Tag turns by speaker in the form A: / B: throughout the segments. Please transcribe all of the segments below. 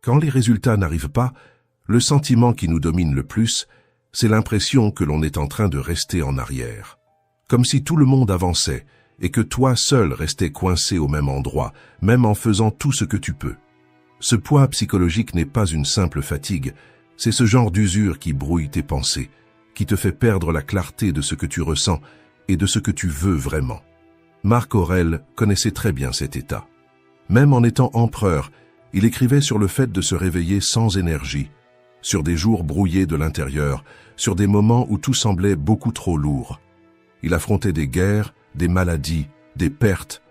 A: Quand les résultats n'arrivent pas, le sentiment qui nous domine le plus, c'est l'impression que l'on est en train de rester en arrière. Comme si tout le monde avançait et que toi seul restais coincé au même endroit, même en faisant tout ce que tu peux. Ce poids psychologique n'est pas une simple fatigue, c'est ce genre d'usure qui brouille tes pensées, qui te fait perdre la clarté de ce que tu ressens et de ce que tu veux vraiment. Marc Aurèle connaissait très bien cet état. Même en étant empereur, il écrivait sur le fait de se réveiller sans énergie, sur des jours brouillés de l'intérieur, sur des moments où tout semblait beaucoup trop lourd. Il affrontait des guerres, des maladies, des pertes,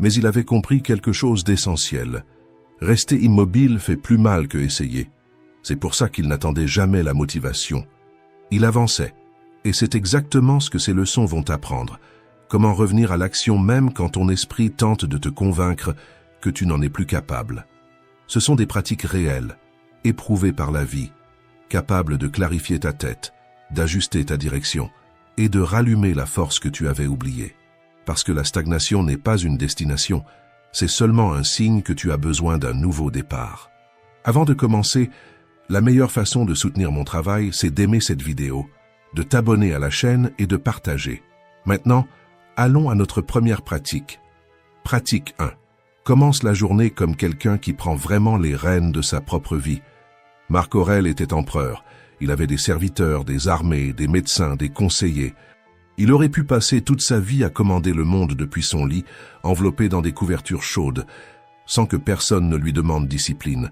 A: mais il avait compris quelque chose d'essentiel. Rester immobile fait plus mal que essayer. C'est pour ça qu'il n'attendait jamais la motivation. Il avançait, et c'est exactement ce que ces leçons vont t'apprendre. Comment revenir à l'action même quand ton esprit tente de te convaincre que tu n'en es plus capable. Ce sont des pratiques réelles, éprouvées par la vie, capables de clarifier ta tête, d'ajuster ta direction et de rallumer la force que tu avais oubliée. Parce que la stagnation n'est pas une destination, c'est seulement un signe que tu as besoin d'un nouveau départ. Avant de commencer, la meilleure façon de soutenir mon travail, c'est d'aimer cette vidéo, de t'abonner à la chaîne et de partager. Maintenant, allons à notre première pratique. Pratique 1. Commence la journée comme quelqu'un qui prend vraiment les rênes de sa propre vie. Marc Aurèle était empereur. Il avait des serviteurs, des armées, des médecins, des conseillers. Il aurait pu passer toute sa vie à commander le monde depuis son lit, enveloppé dans des couvertures chaudes, sans que personne ne lui demande discipline.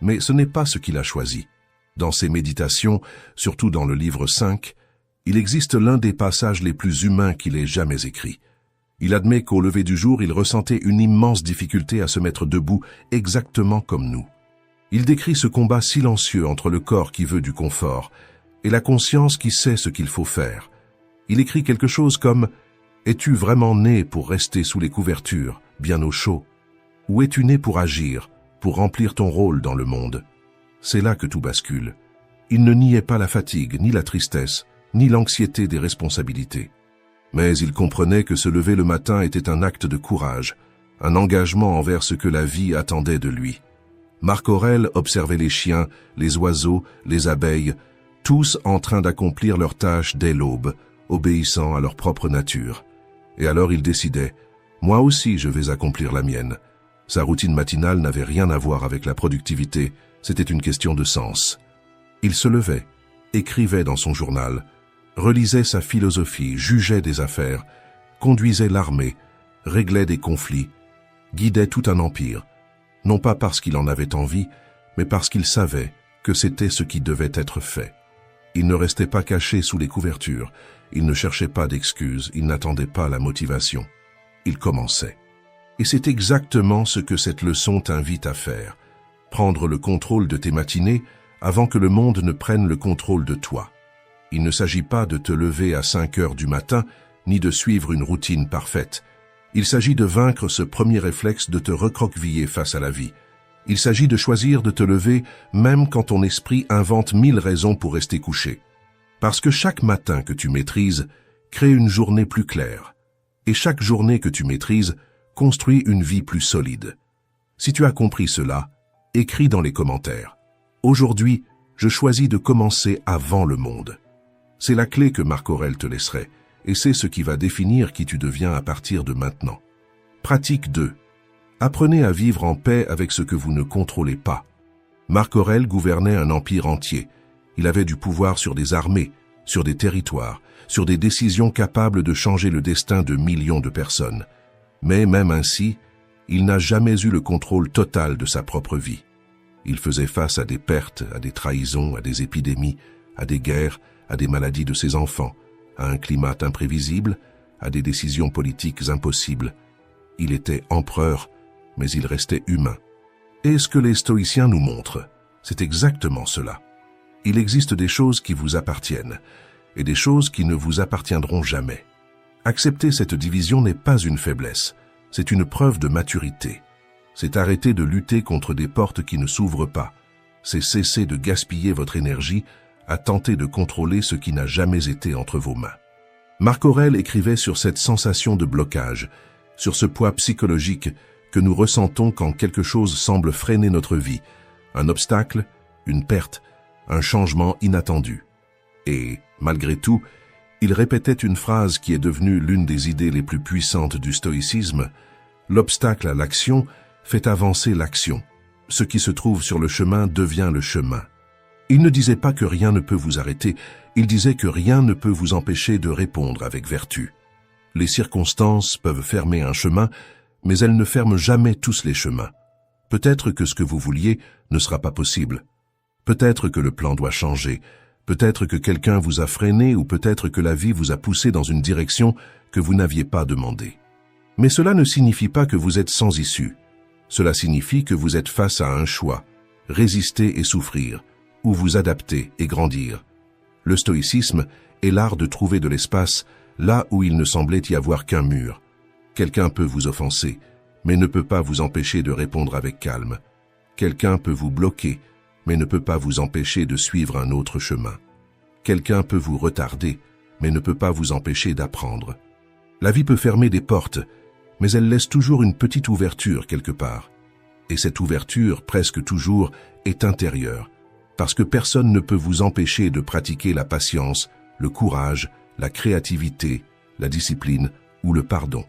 A: Mais ce n'est pas ce qu'il a choisi. Dans ses méditations, surtout dans le livre 5, il existe l'un des passages les plus humains qu'il ait jamais écrit. Il admet qu'au lever du jour, il ressentait une immense difficulté à se mettre debout, exactement comme nous. Il décrit ce combat silencieux entre le corps qui veut du confort et la conscience qui sait ce qu'il faut faire. Il écrit quelque chose comme « Es-tu vraiment né pour rester sous les couvertures, bien au chaud? Ou es-tu né pour agir, pour remplir ton rôle dans le monde ?» C'est là que tout bascule. Il ne niait pas la fatigue, ni la tristesse, ni l'anxiété des responsabilités. Mais il comprenait que se lever le matin était un acte de courage, un engagement envers ce que la vie attendait de lui. Marc Aurèle observait les chiens, les oiseaux, les abeilles, tous en train d'accomplir leurs tâches dès l'aube, obéissant à leur propre nature. Et alors il décidait, « Moi aussi je vais accomplir la mienne ». Sa routine matinale n'avait rien à voir avec la productivité, c'était une question de sens. Il se levait, écrivait dans son journal, relisait sa philosophie, jugeait des affaires, conduisait l'armée, réglait des conflits, guidait tout un empire, non pas parce qu'il en avait envie, mais parce qu'il savait que c'était ce qui devait être fait. Il ne restait pas caché sous les couvertures, il ne cherchait pas d'excuses, il n'attendait pas la motivation. Il commençait. Et c'est exactement ce que cette leçon t'invite à faire. Prendre le contrôle de tes matinées avant que le monde ne prenne le contrôle de toi. Il ne s'agit pas de te lever à 5 heures du matin, ni de suivre une routine parfaite. Il s'agit de vaincre ce premier réflexe de te recroqueviller face à la vie. Il s'agit de choisir de te lever même quand ton esprit invente 1000 raisons pour rester couché. Parce que chaque matin que tu maîtrises crée une journée plus claire. Et chaque journée que tu maîtrises construit une vie plus solide. Si tu as compris cela, écris dans les commentaires. Aujourd'hui, je choisis de commencer avant le monde. C'est la clé que Marc Aurèle te laisserait, et c'est ce qui va définir qui tu deviens à partir de maintenant. Pratique 2. Apprenez à vivre en paix avec ce que vous ne contrôlez pas. Marc Aurèle gouvernait un empire entier. Il avait du pouvoir sur des armées, sur des territoires, sur des décisions capables de changer le destin de millions de personnes. Mais même ainsi, il n'a jamais eu le contrôle total de sa propre vie. Il faisait face à des pertes, à des trahisons, à des épidémies, à des guerres, à des maladies de ses enfants, à un climat imprévisible, à des décisions politiques impossibles. Il était empereur, mais il restait humain. Et ce que les stoïciens nous montrent, c'est exactement cela. Il existe des choses qui vous appartiennent, et des choses qui ne vous appartiendront jamais. Accepter cette division n'est pas une faiblesse, c'est une preuve de maturité. C'est arrêter de lutter contre des portes qui ne s'ouvrent pas. C'est cesser de gaspiller votre énergie à tenter de contrôler ce qui n'a jamais été entre vos mains. Marc Aurèle écrivait sur cette sensation de blocage, sur ce poids psychologique que nous ressentons quand quelque chose semble freiner notre vie, un obstacle, une perte, un changement inattendu. Et, malgré tout, il répétait une phrase qui est devenue l'une des idées les plus puissantes du stoïcisme: l'obstacle à l'action fait avancer l'action. Ce qui se trouve sur le chemin devient le chemin. Il ne disait pas que rien ne peut vous arrêter, il disait que rien ne peut vous empêcher de répondre avec vertu. Les circonstances peuvent fermer un chemin, mais elles ne ferment jamais tous les chemins. Peut-être que ce que vous vouliez ne sera pas possible. Peut-être que le plan doit changer. Peut-être que quelqu'un vous a freiné ou peut-être que la vie vous a poussé dans une direction que vous n'aviez pas demandée. Mais cela ne signifie pas que vous êtes sans issue. Cela signifie que vous êtes face à un choix, résister et souffrir, ou vous adapter et grandir. Le stoïcisme est l'art de trouver de l'espace là où il ne semblait y avoir qu'un mur. Quelqu'un peut vous offenser, mais ne peut pas vous empêcher de répondre avec calme. Quelqu'un peut vous bloquer, mais ne peut pas vous empêcher de suivre un autre chemin. Quelqu'un peut vous retarder, mais ne peut pas vous empêcher d'apprendre. La vie peut fermer des portes, mais elle laisse toujours une petite ouverture quelque part. Et cette ouverture, presque toujours, est intérieure, parce que personne ne peut vous empêcher de pratiquer la patience, le courage, la créativité, la discipline ou le pardon.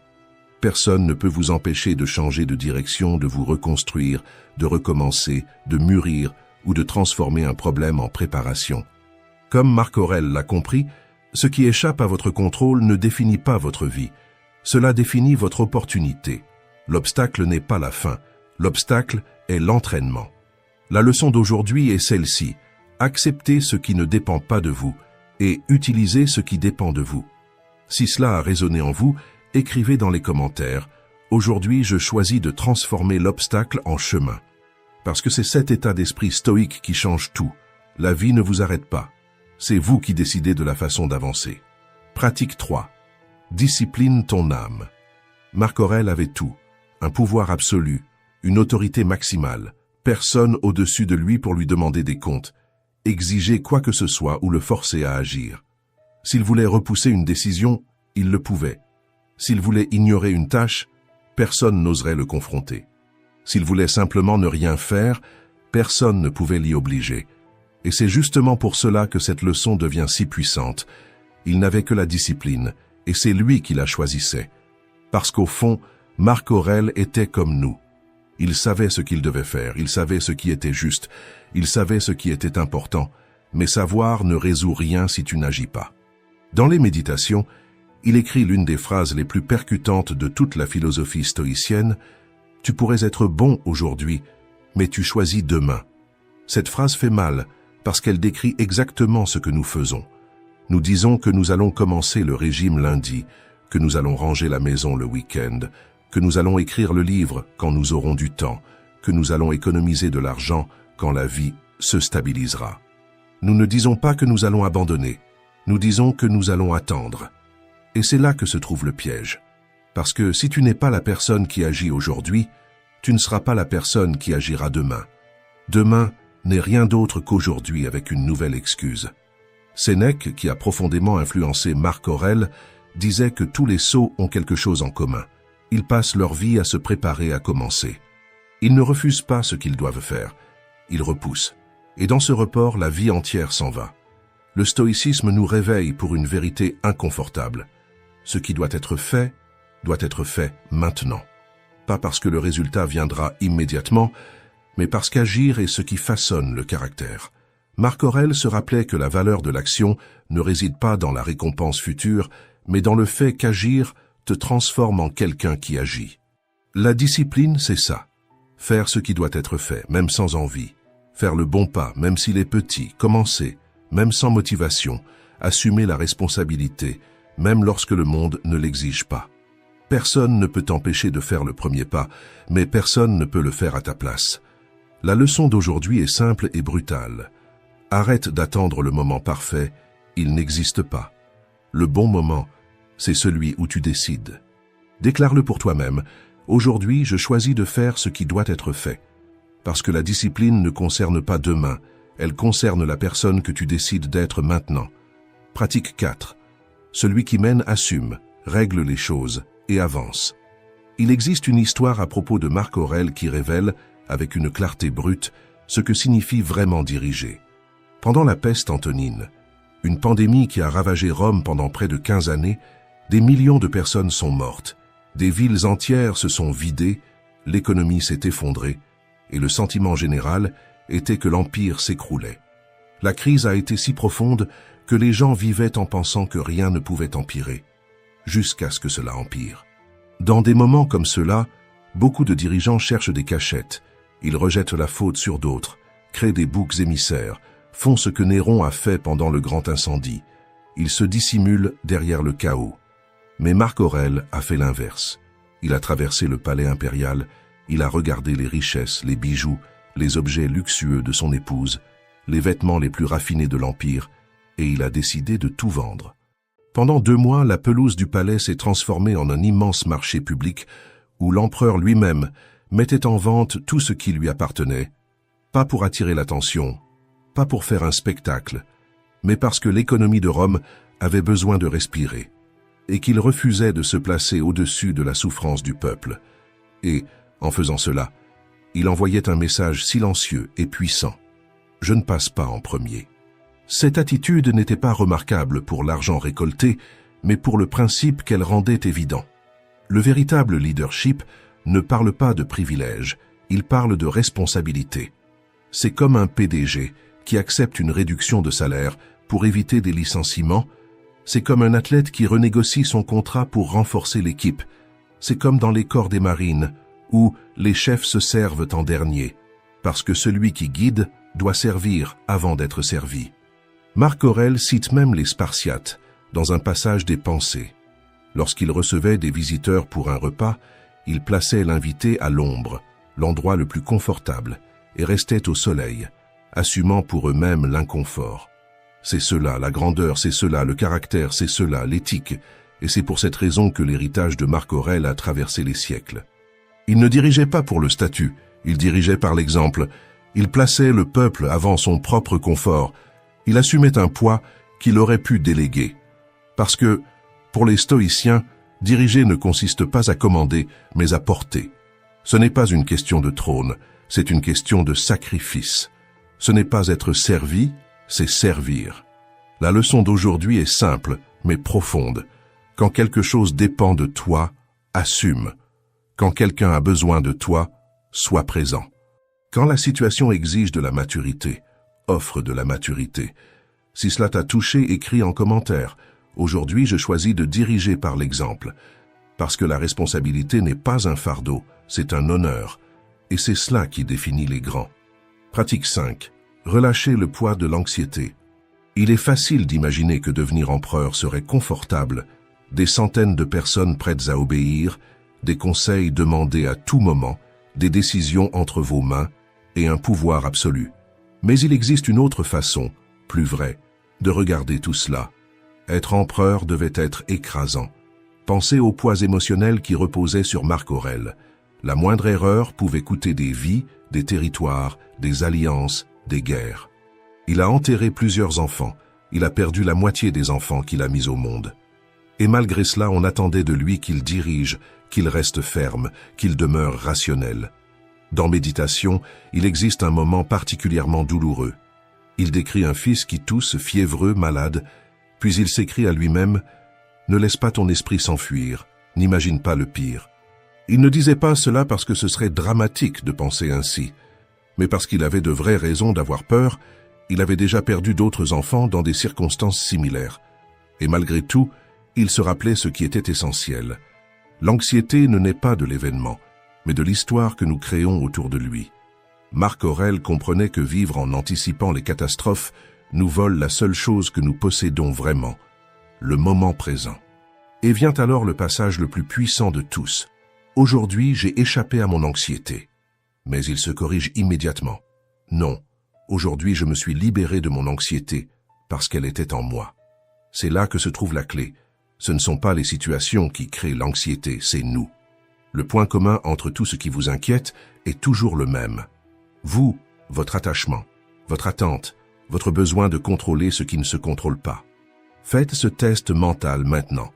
A: Personne ne peut vous empêcher de changer de direction, de vous reconstruire, de recommencer, de mûrir ou de transformer un problème en préparation. Comme Marc Aurèle l'a compris, ce qui échappe à votre contrôle ne définit pas votre vie. Cela définit votre opportunité. L'obstacle n'est pas la fin. L'obstacle est l'entraînement. La leçon d'aujourd'hui est celle-ci. Acceptez ce qui ne dépend pas de vous et utilisez ce qui dépend de vous. Si cela a résonné en vous, écrivez dans les commentaires « Aujourd'hui, je choisis de transformer l'obstacle en chemin ». Parce que c'est cet état d'esprit stoïque qui change tout. La vie ne vous arrête pas. C'est vous qui décidez de la façon d'avancer. Pratique 3. Discipline ton âme. Marc Aurèle avait tout. Un pouvoir absolu, une autorité maximale. Personne au-dessus de lui pour lui demander des comptes, exiger quoi que ce soit ou le forcer à agir. S'il voulait repousser une décision, il le pouvait. S'il voulait ignorer une tâche, personne n'oserait le confronter. S'il voulait simplement ne rien faire, personne ne pouvait l'y obliger. Et c'est justement pour cela que cette leçon devient si puissante. Il n'avait que la discipline, et c'est lui qui la choisissait. Parce qu'au fond, Marc Aurèle était comme nous. Il savait ce qu'il devait faire, il savait ce qui était juste, il savait ce qui était important, mais savoir ne résout rien si tu n'agis pas. Dans les méditations, il écrit l'une des phrases les plus percutantes de toute la philosophie stoïcienne: « Tu pourrais être bon aujourd'hui, mais tu choisis demain. » Cette phrase fait mal, parce qu'elle décrit exactement ce que nous faisons. Nous disons que nous allons commencer le régime lundi, que nous allons ranger la maison le week-end, que nous allons écrire le livre quand nous aurons du temps, que nous allons économiser de l'argent quand la vie se stabilisera. Nous ne disons pas que nous allons abandonner, nous disons que nous allons attendre. Et c'est là que se trouve le piège. Parce que si tu n'es pas la personne qui agit aujourd'hui, tu ne seras pas la personne qui agira demain. Demain n'est rien d'autre qu'aujourd'hui avec une nouvelle excuse. Sénèque, qui a profondément influencé Marc Aurèle, disait que tous les sots ont quelque chose en commun. Ils passent leur vie à se préparer à commencer. Ils ne refusent pas ce qu'ils doivent faire. Ils repoussent. Et dans ce report, la vie entière s'en va. Le stoïcisme nous réveille pour une vérité inconfortable. Ce qui doit être fait maintenant. Pas parce que le résultat viendra immédiatement, mais parce qu'agir est ce qui façonne le caractère. Marc Aurèle se rappelait que la valeur de l'action ne réside pas dans la récompense future, mais dans le fait qu'agir te transforme en quelqu'un qui agit. La discipline, c'est ça. Faire ce qui doit être fait, même sans envie. Faire le bon pas, même s'il est petit. Commencer, même sans motivation. Assumer la responsabilité, même lorsque le monde ne l'exige pas. Personne ne peut t'empêcher de faire le premier pas, mais personne ne peut le faire à ta place. La leçon d'aujourd'hui est simple et brutale. Arrête d'attendre le moment parfait, il n'existe pas. Le bon moment, c'est celui où tu décides. Déclare-le pour toi-même. Aujourd'hui, je choisis de faire ce qui doit être fait. Parce que la discipline ne concerne pas demain, elle concerne la personne que tu décides d'être maintenant. Pratique 4. Celui qui mène assume, règle les choses et avance. Il existe une histoire à propos de Marc Aurèle qui révèle, avec une clarté brute, ce que signifie vraiment diriger. Pendant la peste antonine, une pandémie qui a ravagé Rome pendant près de 15 années, des millions de personnes sont mortes, des villes entières se sont vidées, l'économie s'est effondrée, et le sentiment général était que l'Empire s'écroulait. La crise a été si profonde que les gens vivaient en pensant que rien ne pouvait empirer, jusqu'à ce que cela empire. Dans des moments comme ceux-là, beaucoup de dirigeants cherchent des cachettes, ils rejettent la faute sur d'autres, créent des boucs émissaires, font ce que Néron a fait pendant le grand incendie. Ils se dissimulent derrière le chaos. Mais Marc Aurèle a fait l'inverse. Il a traversé le palais impérial, il a regardé les richesses, les bijoux, les objets luxueux de son épouse, les vêtements les plus raffinés de l'Empire, et il a décidé de tout vendre. Pendant 2 mois, la pelouse du palais s'est transformée en un immense marché public où l'empereur lui-même mettait en vente tout ce qui lui appartenait, pas pour attirer l'attention, pas pour faire un spectacle, mais parce que l'économie de Rome avait besoin de respirer, et qu'il refusait de se placer au-dessus de la souffrance du peuple. Et, en faisant cela, il envoyait un message silencieux et puissant. « Je ne passe pas en premier ». Cette attitude n'était pas remarquable pour l'argent récolté, mais pour le principe qu'elle rendait évident. Le véritable leadership ne parle pas de privilèges, il parle de responsabilité. C'est comme un PDG qui accepte une réduction de salaire pour éviter des licenciements. C'est comme un athlète qui renégocie son contrat pour renforcer l'équipe. C'est comme dans les corps des marines, où les chefs se servent en dernier, parce que celui qui guide doit servir avant d'être servi. Marc Aurèle cite même les Spartiates dans un passage des Pensées. Lorsqu'il recevait des visiteurs pour un repas, il plaçait l'invité à l'ombre, l'endroit le plus confortable, et restait au soleil, assumant pour eux-mêmes l'inconfort. C'est cela la grandeur, c'est cela le caractère, c'est cela l'éthique, et c'est pour cette raison que l'héritage de Marc Aurèle a traversé les siècles. Il ne dirigeait pas pour le statut, il dirigeait par l'exemple, il plaçait le peuple avant son propre confort, il assumait un poids qu'il aurait pu déléguer. Parce que, pour les stoïciens, diriger ne consiste pas à commander, mais à porter. Ce n'est pas une question de trône, c'est une question de sacrifice. Ce n'est pas être servi, c'est servir. La leçon d'aujourd'hui est simple, mais profonde. Quand quelque chose dépend de toi, assume. Quand quelqu'un a besoin de toi, sois présent. Quand la situation exige de la maturité, offre de la maturité. Si cela t'a touché, écris en commentaire. Aujourd'hui, je choisis de diriger par l'exemple. Parce que la responsabilité n'est pas un fardeau, c'est un honneur. Et c'est cela qui définit les grands. Pratique 5. Relâcher le poids de l'anxiété. Il est facile d'imaginer que devenir empereur serait confortable. Des centaines de personnes prêtes à obéir, des conseils demandés à tout moment, des décisions entre vos mains et un pouvoir absolu. Mais il existe une autre façon, plus vraie, de regarder tout cela. Être empereur devait être écrasant. Pensez au poids émotionnel qui reposait sur Marc Aurèle. La moindre erreur pouvait coûter des vies, des territoires, des alliances, des guerres. Il a enterré plusieurs enfants. Il a perdu la moitié des enfants qu'il a mis au monde. Et malgré cela, on attendait de lui qu'il dirige, qu'il reste ferme, qu'il demeure rationnel. Dans Méditation, il existe un moment particulièrement douloureux. Il décrit un fils qui tousse, fiévreux, malade, puis il s'écrie à lui-même « Ne laisse pas ton esprit s'enfuir, n'imagine pas le pire ». Il ne disait pas cela parce que ce serait dramatique de penser ainsi, mais parce qu'il avait de vraies raisons d'avoir peur. Il avait déjà perdu d'autres enfants dans des circonstances similaires. Et malgré tout, il se rappelait ce qui était essentiel. L'anxiété ne naît pas de l'événement, mais de l'histoire que nous créons autour de lui. Marc Aurèle comprenait que vivre en anticipant les catastrophes nous vole la seule chose que nous possédons vraiment, le moment présent. Et vient alors le passage le plus puissant de tous. Aujourd'hui, j'ai échappé à mon anxiété. Mais il se corrige immédiatement. Non, aujourd'hui je me suis libéré de mon anxiété parce qu'elle était en moi. C'est là que se trouve la clé. Ce ne sont pas les situations qui créent l'anxiété, c'est nous. Le point commun entre tout ce qui vous inquiète est toujours le même. Vous, votre attachement, votre attente, votre besoin de contrôler ce qui ne se contrôle pas. Faites ce test mental maintenant.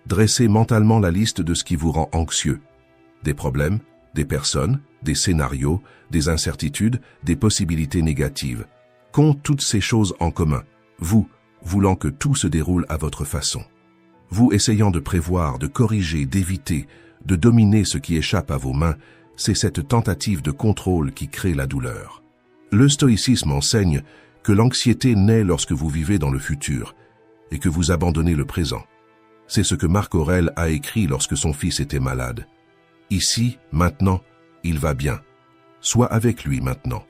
A: Dressez mentalement la liste de ce qui vous rend anxieux. Des problèmes, des personnes, des scénarios, des incertitudes, des possibilités négatives, qu'ont toutes ces choses en commun, vous, voulant que tout se déroule à votre façon. Vous essayant de prévoir, de corriger, d'éviter, de dominer ce qui échappe à vos mains, c'est cette tentative de contrôle qui crée la douleur. Le stoïcisme enseigne que l'anxiété naît lorsque vous vivez dans le futur et que vous abandonnez le présent. C'est ce que Marc Aurèle a écrit lorsque son fils était malade. Ici, maintenant, il va bien. Sois avec lui maintenant.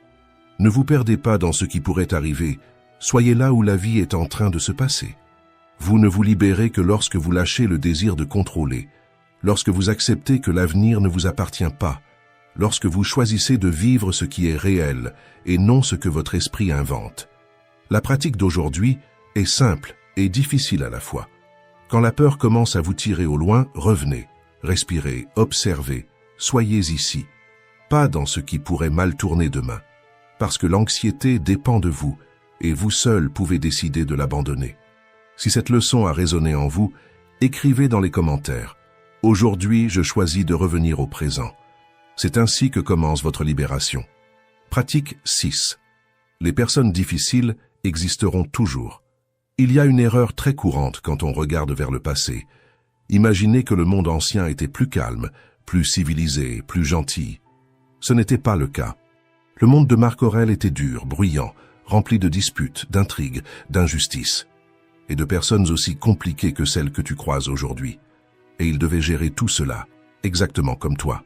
A: Ne vous perdez pas dans ce qui pourrait arriver. Soyez là où la vie est en train de se passer. Vous ne vous libérez que lorsque vous lâchez le désir de contrôler, lorsque vous acceptez que l'avenir ne vous appartient pas, lorsque vous choisissez de vivre ce qui est réel et non ce que votre esprit invente. La pratique d'aujourd'hui est simple et difficile à la fois. Quand la peur commence à vous tirer au loin, revenez, respirez, observez, soyez ici, pas dans ce qui pourrait mal tourner demain, parce que l'anxiété dépend de vous et vous seul pouvez décider de l'abandonner. Si cette leçon a résonné en vous, écrivez dans les commentaires « Aujourd'hui, je choisis de revenir au présent ». C'est ainsi que commence votre libération. Pratique 6. Les personnes difficiles existeront toujours. Il y a une erreur très courante quand on regarde vers le passé. Imaginez que le monde ancien était plus calme, plus civilisé, plus gentil. Ce n'était pas le cas. Le monde de Marc Aurèle était dur, bruyant, rempli de disputes, d'intrigues, d'injustices, et de personnes aussi compliquées que celles que tu croises aujourd'hui. Et il devait gérer tout cela, exactement comme toi.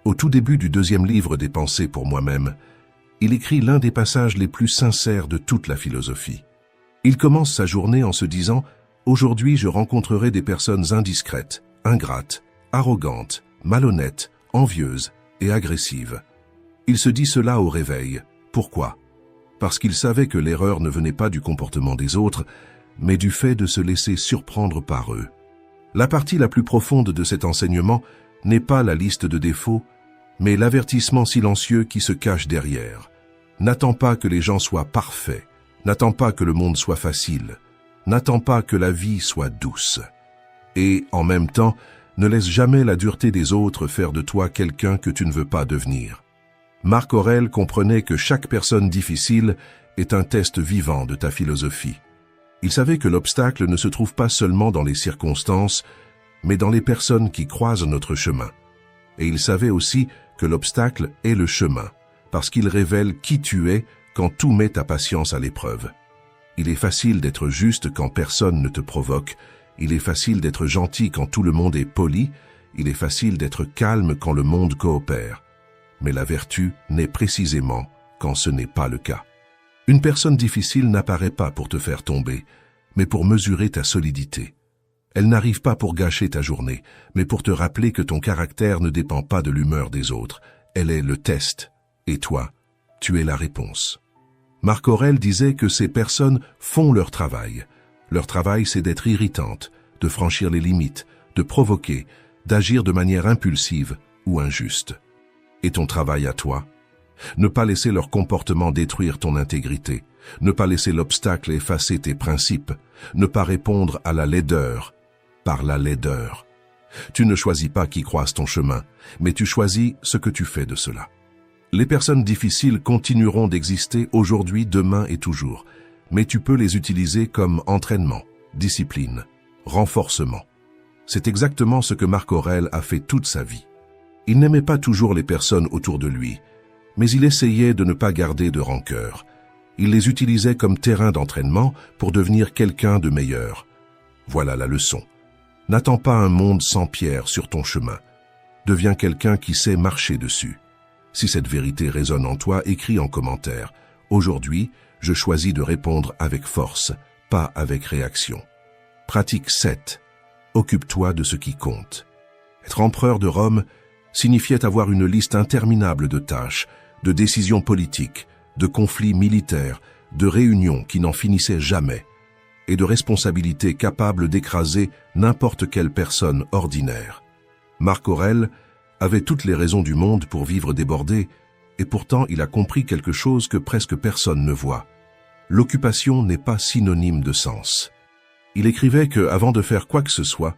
A: Au tout début du 2e livre des Pensées pour moi-même, il écrit l'un des passages les plus sincères de toute la philosophie. Il commence sa journée en se disant « Aujourd'hui, je rencontrerai des personnes indiscrètes, ingrates, arrogantes, malhonnêtes, envieuses et agressives. » Il se dit cela au réveil. Pourquoi? Parce qu'il savait que l'erreur ne venait pas du comportement des autres, mais du fait de se laisser surprendre par eux. La partie la plus profonde de cet enseignement n'est pas la liste de défauts, mais l'avertissement silencieux qui se cache derrière. N'attends pas que les gens soient parfaits, n'attends pas que le monde soit facile, n'attends pas que la vie soit douce. Et, en même temps, ne laisse jamais la dureté des autres faire de toi quelqu'un que tu ne veux pas devenir. Marc Aurèle comprenait que chaque personne difficile est un test vivant de ta philosophie. Il savait que l'obstacle ne se trouve pas seulement dans les circonstances, mais dans les personnes qui croisent notre chemin. Et il savait aussi que l'obstacle est le chemin, parce qu'il révèle qui tu es quand tout met ta patience à l'épreuve. Il est facile d'être juste quand personne ne te provoque, il est facile d'être gentil quand tout le monde est poli, il est facile d'être calme quand le monde coopère. Mais la vertu naît précisément quand ce n'est pas le cas. Une personne difficile n'apparaît pas pour te faire tomber, mais pour mesurer ta solidité. Elle n'arrive pas pour gâcher ta journée, mais pour te rappeler que ton caractère ne dépend pas de l'humeur des autres. Elle est le test, et toi, tu es la réponse. Marc Aurèle disait que ces personnes font leur travail. Leur travail, c'est d'être irritante, de franchir les limites, de provoquer, d'agir de manière impulsive ou injuste. Et ton travail à toi? Ne pas laisser leur comportement détruire ton intégrité, ne pas laisser l'obstacle effacer tes principes, ne pas répondre à la laideur par la laideur. Tu ne choisis pas qui croise ton chemin, mais tu choisis ce que tu fais de cela. Les personnes difficiles continueront d'exister aujourd'hui, demain et toujours, mais tu peux les utiliser comme entraînement, discipline, renforcement. C'est exactement ce que Marc Aurèle a fait toute sa vie. Il n'aimait pas toujours les personnes autour de lui, mais il essayait de ne pas garder de rancœur. Il les utilisait comme terrain d'entraînement pour devenir quelqu'un de meilleur. Voilà la leçon. N'attends pas un monde sans pierre sur ton chemin. Deviens quelqu'un qui sait marcher dessus. Si cette vérité résonne en toi, écris en commentaire. Aujourd'hui, je choisis de répondre avec force, pas avec réaction. Pratique 7. Occupe-toi de ce qui compte. Être empereur de Rome signifiait avoir une liste interminable de tâches, de décisions politiques, de conflits militaires, de réunions qui n'en finissaient jamais, et de responsabilités capables d'écraser n'importe quelle personne ordinaire. Marc Aurèle avait toutes les raisons du monde pour vivre débordé, et pourtant il a compris quelque chose que presque personne ne voit. L'occupation n'est pas synonyme de sens. Il écrivait que, avant de faire quoi que ce soit,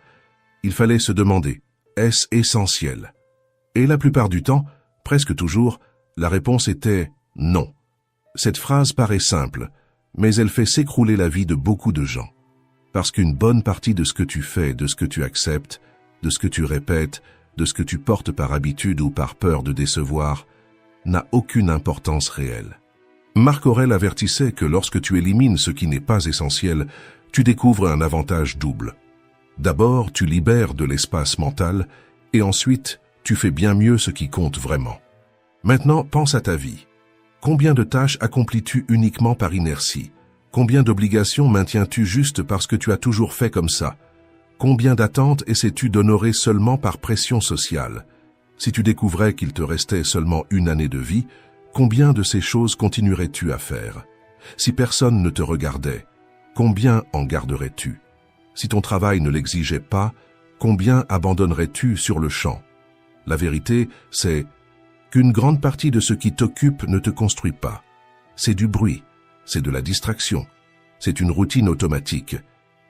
A: il fallait se demander « Est-ce essentiel ?» Et la plupart du temps, presque toujours, la réponse était non. Cette phrase paraît simple, mais elle fait s'écrouler la vie de beaucoup de gens. Parce qu'une bonne partie de ce que tu fais, de ce que tu acceptes, de ce que tu répètes, de ce que tu portes par habitude ou par peur de décevoir, n'a aucune importance réelle. Marc Aurèle avertissait que lorsque tu élimines ce qui n'est pas essentiel, tu découvres un avantage double. D'abord, tu libères de l'espace mental, et ensuite, tu fais bien mieux ce qui compte vraiment. Maintenant, pense à ta vie. Combien de tâches accomplis-tu uniquement par inertie? Combien d'obligations maintiens-tu juste parce que tu as toujours fait comme ça? Combien d'attentes essaies-tu d'honorer seulement par pression sociale? Si tu découvrais qu'il te restait seulement une année de vie, combien de ces choses continuerais-tu à faire? Si personne ne te regardait, combien en garderais-tu? Si ton travail ne l'exigeait pas, combien abandonnerais-tu sur le champ? La vérité, c'est qu'une grande partie de ce qui t'occupe ne te construit pas. C'est du bruit. C'est de la distraction. C'est une routine automatique.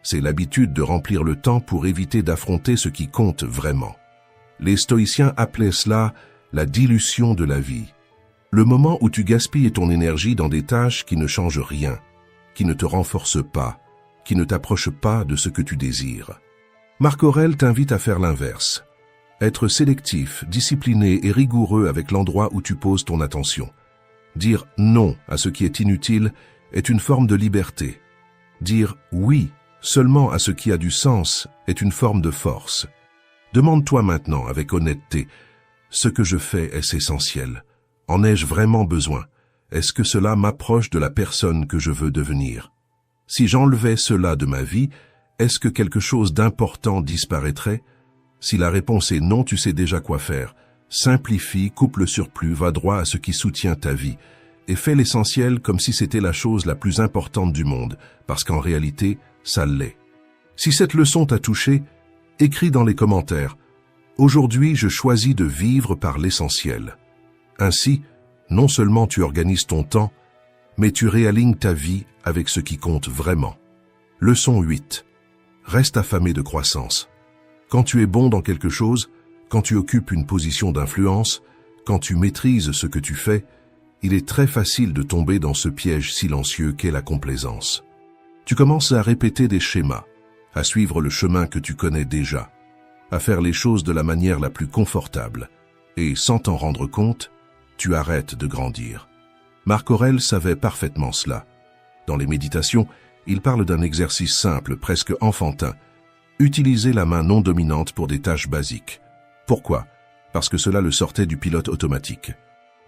A: C'est l'habitude de remplir le temps pour éviter d'affronter ce qui compte vraiment. Les stoïciens appelaient cela la dilution de la vie. Le moment où tu gaspilles ton énergie dans des tâches qui ne changent rien, qui ne te renforcent pas, qui ne t'approchent pas de ce que tu désires. Marc Aurèle t'invite à faire l'inverse. Être sélectif, discipliné et rigoureux avec l'endroit où tu poses ton attention. Dire non à ce qui est inutile est une forme de liberté. Dire oui seulement à ce qui a du sens est une forme de force. Demande-toi maintenant avec honnêteté, ce que je fais est-ce essentiel? En ai-je vraiment besoin? Est-ce que cela m'approche de la personne que je veux devenir? Si j'enlevais cela de ma vie, est-ce que quelque chose d'important disparaîtrait? Si la réponse est non, tu sais déjà quoi faire. Simplifie, coupe le surplus, va droit à ce qui soutient ta vie et fais l'essentiel comme si c'était la chose la plus importante du monde, parce qu'en réalité, ça l'est. Si cette leçon t'a touché, écris dans les commentaires « Aujourd'hui, je choisis de vivre par l'essentiel ». Ainsi, non seulement tu organises ton temps, mais tu réalignes ta vie avec ce qui compte vraiment. Leçon 8. Reste affamé de croissance. Quand tu es bon dans quelque chose, quand tu occupes une position d'influence, quand tu maîtrises ce que tu fais, il est très facile de tomber dans ce piège silencieux qu'est la complaisance. Tu commences à répéter des schémas, à suivre le chemin que tu connais déjà, à faire les choses de la manière la plus confortable, et sans t'en rendre compte, tu arrêtes de grandir. Marc Aurèle savait parfaitement cela. Dans les méditations, il parle d'un exercice simple, presque enfantin, utiliser la main non dominante pour des tâches basiques. Pourquoi? Parce que cela le sortait du pilote automatique.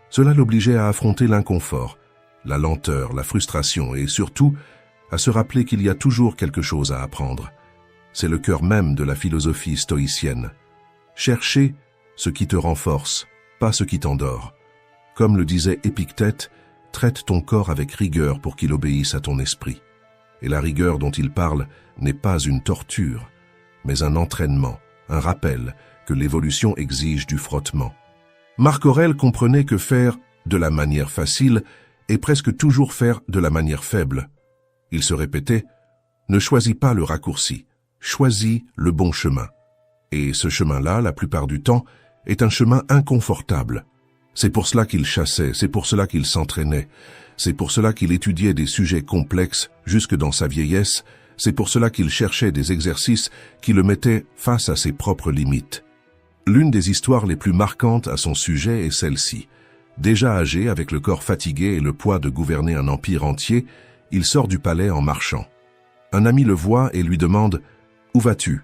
A: Cela l'obligeait à affronter l'inconfort, la lenteur, la frustration et surtout à se rappeler qu'il y a toujours quelque chose à apprendre. C'est le cœur même de la philosophie stoïcienne. Chercher ce qui te renforce, pas ce qui t'endort. Comme le disait Épictète, traite ton corps avec rigueur pour qu'il obéisse à ton esprit. Et la rigueur dont il parle n'est pas une torture, mais un entraînement, un rappel que l'évolution exige du frottement. Marc Aurèle comprenait que faire de la manière facile est presque toujours faire de la manière faible. Il se répétait « Ne choisis pas le raccourci, choisis le bon chemin ». Et ce chemin-là, la plupart du temps, est un chemin inconfortable. C'est pour cela qu'il chassait, c'est pour cela qu'il s'entraînait, c'est pour cela qu'il étudiait des sujets complexes jusque dans sa vieillesse, c'est pour cela qu'il cherchait des exercices qui le mettaient face à ses propres limites. L'une des histoires les plus marquantes à son sujet est celle-ci. Déjà âgé, avec le corps fatigué et le poids de gouverner un empire entier, il sort du palais en marchant. Un ami le voit et lui demande « Où vas-tu »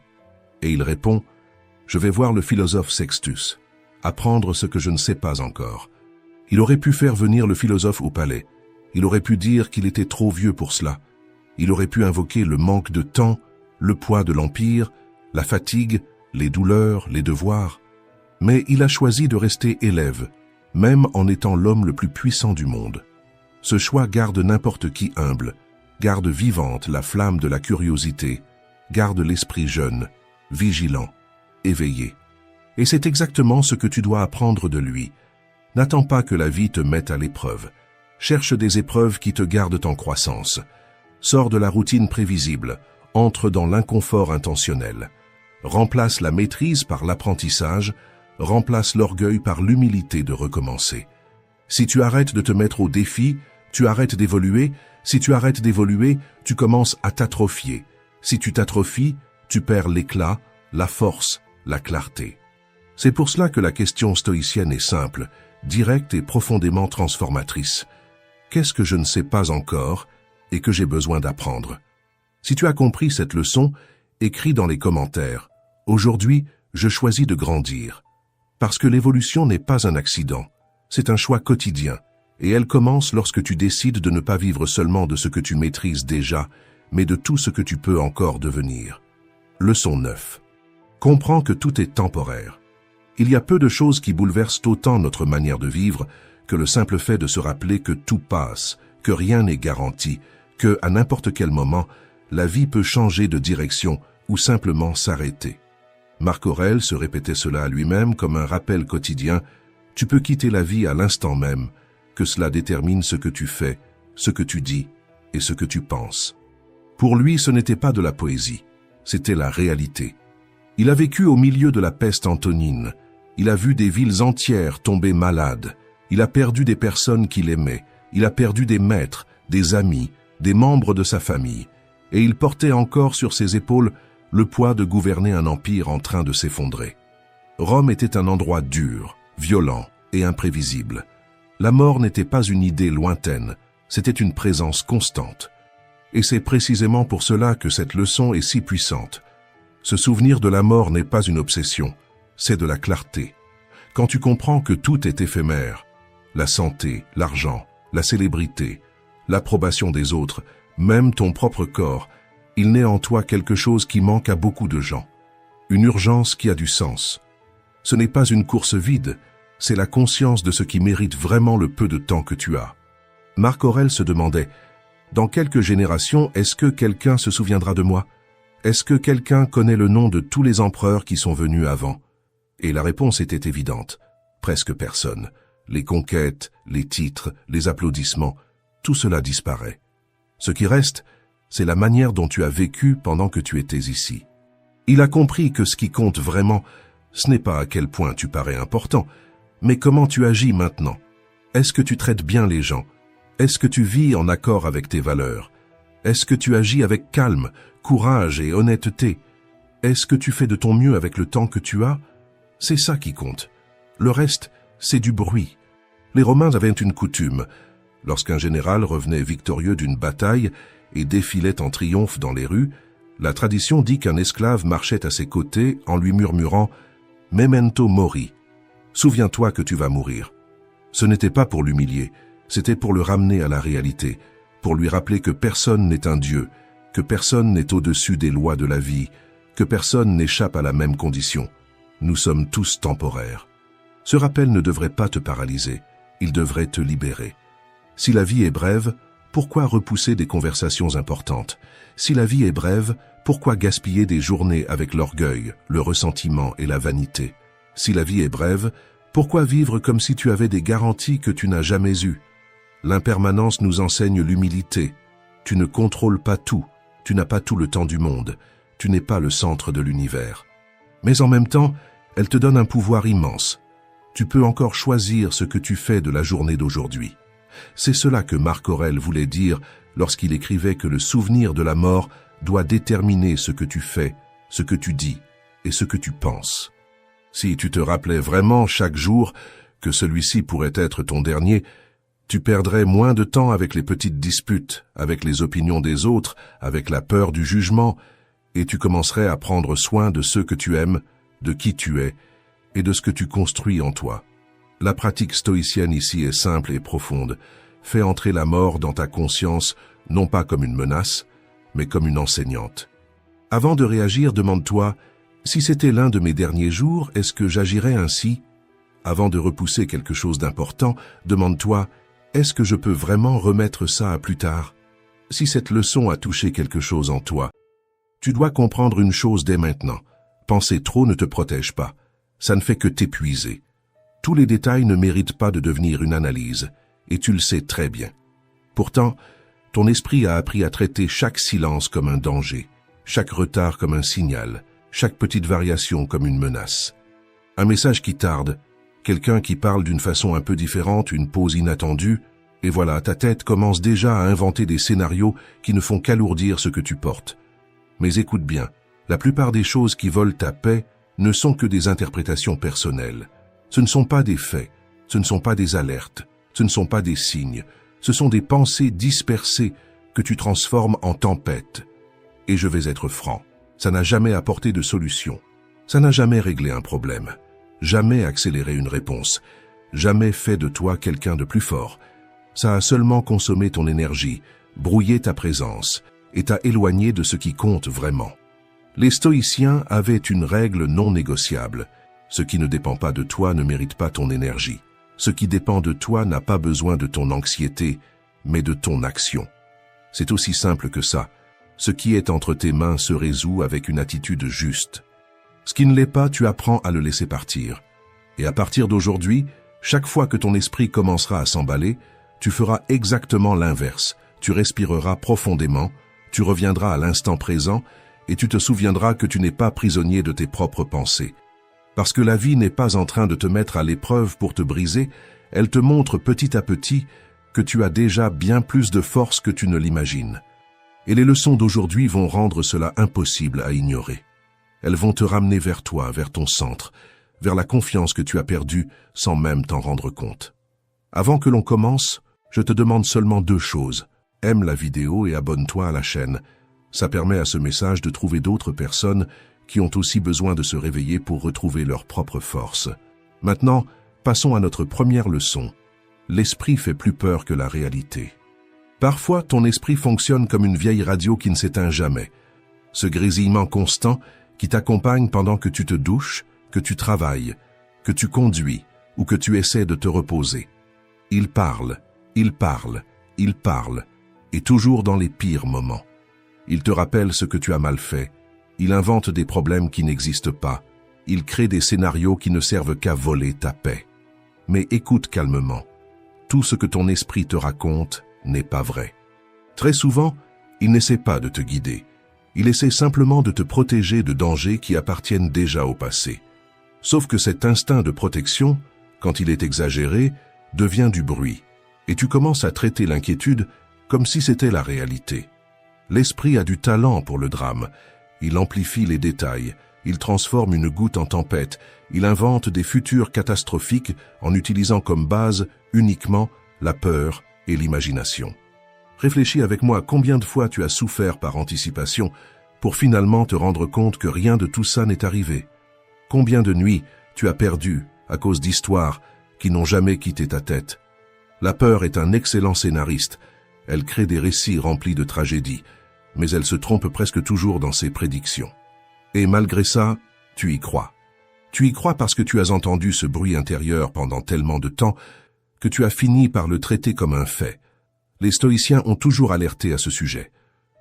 A: Et il répond « Je vais voir le philosophe Sextus, apprendre ce que je ne sais pas encore. » Il aurait pu faire venir le philosophe au palais. Il aurait pu dire qu'il était trop vieux pour cela. Il aurait pu invoquer le manque de temps, le poids de l'empire, la fatigue, les douleurs, les devoirs. Mais il a choisi de rester élève, même en étant l'homme le plus puissant du monde. Ce choix garde n'importe qui humble, garde vivante la flamme de la curiosité, garde l'esprit jeune, vigilant, éveillé. Et c'est exactement ce que tu dois apprendre de lui. N'attends pas que la vie te mette à l'épreuve. Cherche des épreuves qui te gardent en croissance. Sors de la routine prévisible, entre dans l'inconfort intentionnel. Remplace la maîtrise par l'apprentissage, remplace l'orgueil par l'humilité de recommencer. Si tu arrêtes de te mettre au défi, tu arrêtes d'évoluer. Si tu arrêtes d'évoluer, tu commences à t'atrophier. Si tu t'atrophies, tu perds l'éclat, la force, la clarté. C'est pour cela que la question stoïcienne est simple, directe et profondément transformatrice. Qu'est-ce que je ne sais pas encore et que j'ai besoin d'apprendre? Si tu as compris cette leçon, écris dans les commentaires. Aujourd'hui, je choisis de grandir. Parce que l'évolution n'est pas un accident, c'est un choix quotidien. Et elle commence lorsque tu décides de ne pas vivre seulement de ce que tu maîtrises déjà, mais de tout ce que tu peux encore devenir. Leçon 9. Comprends que tout est temporaire. Il y a peu de choses qui bouleversent autant notre manière de vivre que le simple fait de se rappeler que tout passe, que rien n'est garanti, que, à n'importe quel moment, la vie peut changer de direction ou simplement s'arrêter. Marc Aurèle se répétait cela à lui-même comme un rappel quotidien. Tu peux quitter la vie à l'instant même, que cela détermine ce que tu fais, ce que tu dis et ce que tu penses. Pour lui, ce n'était pas de la poésie, c'était la réalité. Il a vécu au milieu de la peste antonine. Il a vu des villes entières tomber malades. Il a perdu des personnes qu'il aimait. Il a perdu des maîtres, des amis, des membres de sa famille. Et il portait encore sur ses épaules le poids de gouverner un empire en train de s'effondrer. Rome était un endroit dur, violent et imprévisible. La mort n'était pas une idée lointaine, c'était une présence constante. Et c'est précisément pour cela que cette leçon est si puissante. Ce souvenir de la mort n'est pas une obsession, c'est de la clarté. Quand tu comprends que tout est éphémère, la santé, l'argent, la célébrité, l'approbation des autres, même ton propre corps, il naît en toi quelque chose qui manque à beaucoup de gens. Une urgence qui a du sens. Ce n'est pas une course vide, c'est la conscience de ce qui mérite vraiment le peu de temps que tu as. Marc Aurèle se demandait, dans quelques générations, est-ce que quelqu'un se souviendra de moi? Est-ce que quelqu'un connaît le nom de tous les empereurs qui sont venus avant? Et la réponse était évidente. Presque personne. Les conquêtes, les titres, les applaudissements, tout cela disparaît. Ce qui reste, c'est la manière dont tu as vécu pendant que tu étais ici. Il a compris que ce qui compte vraiment, ce n'est pas à quel point tu parais important, mais comment tu agis maintenant. Est-ce que tu traites bien les gens? Est-ce que tu vis en accord avec tes valeurs? Est-ce que tu agis avec calme, courage et honnêteté? Est-ce que tu fais de ton mieux avec le temps que tu as? C'est ça qui compte. Le reste, c'est du bruit. Les Romains avaient une coutume. Lorsqu'un général revenait victorieux d'une bataille et défilait en triomphe dans les rues, la tradition dit qu'un esclave marchait à ses côtés en lui murmurant « Memento mori ». Souviens-toi que tu vas mourir. Ce n'était pas pour l'humilier, c'était pour le ramener à la réalité, pour lui rappeler que personne n'est un dieu, que personne n'est au-dessus des lois de la vie, que personne n'échappe à la même condition. Nous sommes tous temporaires. Ce rappel ne devrait pas te paralyser, il devrait te libérer. Si la vie est brève, pourquoi repousser des conversations importantes? Si la vie est brève, pourquoi gaspiller des journées avec l'orgueil, le ressentiment et la vanité? Si la vie est brève, pourquoi vivre comme si tu avais des garanties que tu n'as jamais eues? L'impermanence nous enseigne l'humilité. Tu ne contrôles pas tout, tu n'as pas tout le temps du monde, tu n'es pas le centre de l'univers. Mais en même temps, elle te donne un pouvoir immense. Tu peux encore choisir ce que tu fais de la journée d'aujourd'hui. C'est cela que Marc Aurèle voulait dire lorsqu'il écrivait que le souvenir de la mort doit déterminer ce que tu fais, ce que tu dis et ce que tu penses. Si tu te rappelais vraiment chaque jour que celui-ci pourrait être ton dernier, tu perdrais moins de temps avec les petites disputes, avec les opinions des autres, avec la peur du jugement, et tu commencerais à prendre soin de ceux que tu aimes, de qui tu es, et de ce que tu construis en toi. La pratique stoïcienne ici est simple et profonde. Fais entrer la mort dans ta conscience, non pas comme une menace, mais comme une enseignante. Avant de réagir, demande-toi, si c'était l'un de mes derniers jours, est-ce que j'agirais ainsi? Avant de repousser quelque chose d'important, demande-toi, est-ce que je peux vraiment remettre ça à plus tard? Si cette leçon a touché quelque chose en toi, tu dois comprendre une chose dès maintenant. Penser trop ne te protège pas. Ça ne fait que t'épuiser. Tous les détails ne méritent pas de devenir une analyse, et tu le sais très bien. Pourtant, ton esprit a appris à traiter chaque silence comme un danger, chaque retard comme un signal, chaque petite variation comme une menace. Un message qui tarde, quelqu'un qui parle d'une façon un peu différente, une pause inattendue, et voilà, ta tête commence déjà à inventer des scénarios qui ne font qu'alourdir ce que tu portes. Mais écoute bien, la plupart des choses qui volent ta paix ne sont que des interprétations personnelles. Ce ne sont pas des faits, ce ne sont pas des alertes, ce ne sont pas des signes, ce sont des pensées dispersées que tu transformes en tempête. Et je vais être franc, ça n'a jamais apporté de solution. Ça n'a jamais réglé un problème, jamais accéléré une réponse, jamais fait de toi quelqu'un de plus fort. Ça a seulement consommé ton énergie, brouillé ta présence et t'a éloigné de ce qui compte vraiment. Les stoïciens avaient une règle non négociable. Ce qui ne dépend pas de toi ne mérite pas ton énergie. Ce qui dépend de toi n'a pas besoin de ton anxiété, mais de ton action. C'est aussi simple que ça. Ce qui est entre tes mains se résout avec une attitude juste. Ce qui ne l'est pas, tu apprends à le laisser partir. Et à partir d'aujourd'hui, chaque fois que ton esprit commencera à s'emballer, tu feras exactement l'inverse. Tu respireras profondément, tu reviendras à l'instant présent et tu te souviendras que tu n'es pas prisonnier de tes propres pensées. Parce que la vie n'est pas en train de te mettre à l'épreuve pour te briser, elle te montre petit à petit que tu as déjà bien plus de force que tu ne l'imagines. Et les leçons d'aujourd'hui vont rendre cela impossible à ignorer. Elles vont te ramener vers toi, vers ton centre, vers la confiance que tu as perdue sans même t'en rendre compte. Avant que l'on commence, je te demande seulement 2 choses. Aime la vidéo et abonne-toi à la chaîne. Ça permet à ce message de trouver d'autres personnes qui ont aussi besoin de se réveiller pour retrouver leur propre force. Maintenant, passons à notre première leçon. L'esprit fait plus peur que la réalité. Parfois, ton esprit fonctionne comme une vieille radio qui ne s'éteint jamais. Ce grésillement constant qui t'accompagne pendant que tu te douches, que tu travailles, que tu conduis ou que tu essaies de te reposer. Il parle, il parle, il parle, et toujours dans les pires moments. Il te rappelle ce que tu as mal fait. Il invente des problèmes qui n'existent pas. Il crée des scénarios qui ne servent qu'à voler ta paix. Mais écoute calmement. Tout ce que ton esprit te raconte n'est pas vrai. Très souvent, il n'essaie pas de te guider. Il essaie simplement de te protéger de dangers qui appartiennent déjà au passé. Sauf que cet instinct de protection, quand il est exagéré, devient du bruit. Et tu commences à traiter l'inquiétude comme si c'était la réalité. L'esprit a du talent pour le drame. Il amplifie les détails, il transforme une goutte en tempête, il invente des futurs catastrophiques en utilisant comme base uniquement la peur et l'imagination. Réfléchis avec moi combien de fois tu as souffert par anticipation pour finalement te rendre compte que rien de tout ça n'est arrivé. Combien de nuits tu as perdu à cause d'histoires qui n'ont jamais quitté ta tête. La peur est un excellent scénariste. Elle crée des récits remplis de tragédies, mais elle se trompe presque toujours dans ses prédictions. Et malgré ça, tu y crois. Tu y crois parce que tu as entendu ce bruit intérieur pendant tellement de temps que tu as fini par le traiter comme un fait. Les stoïciens ont toujours alerté à ce sujet.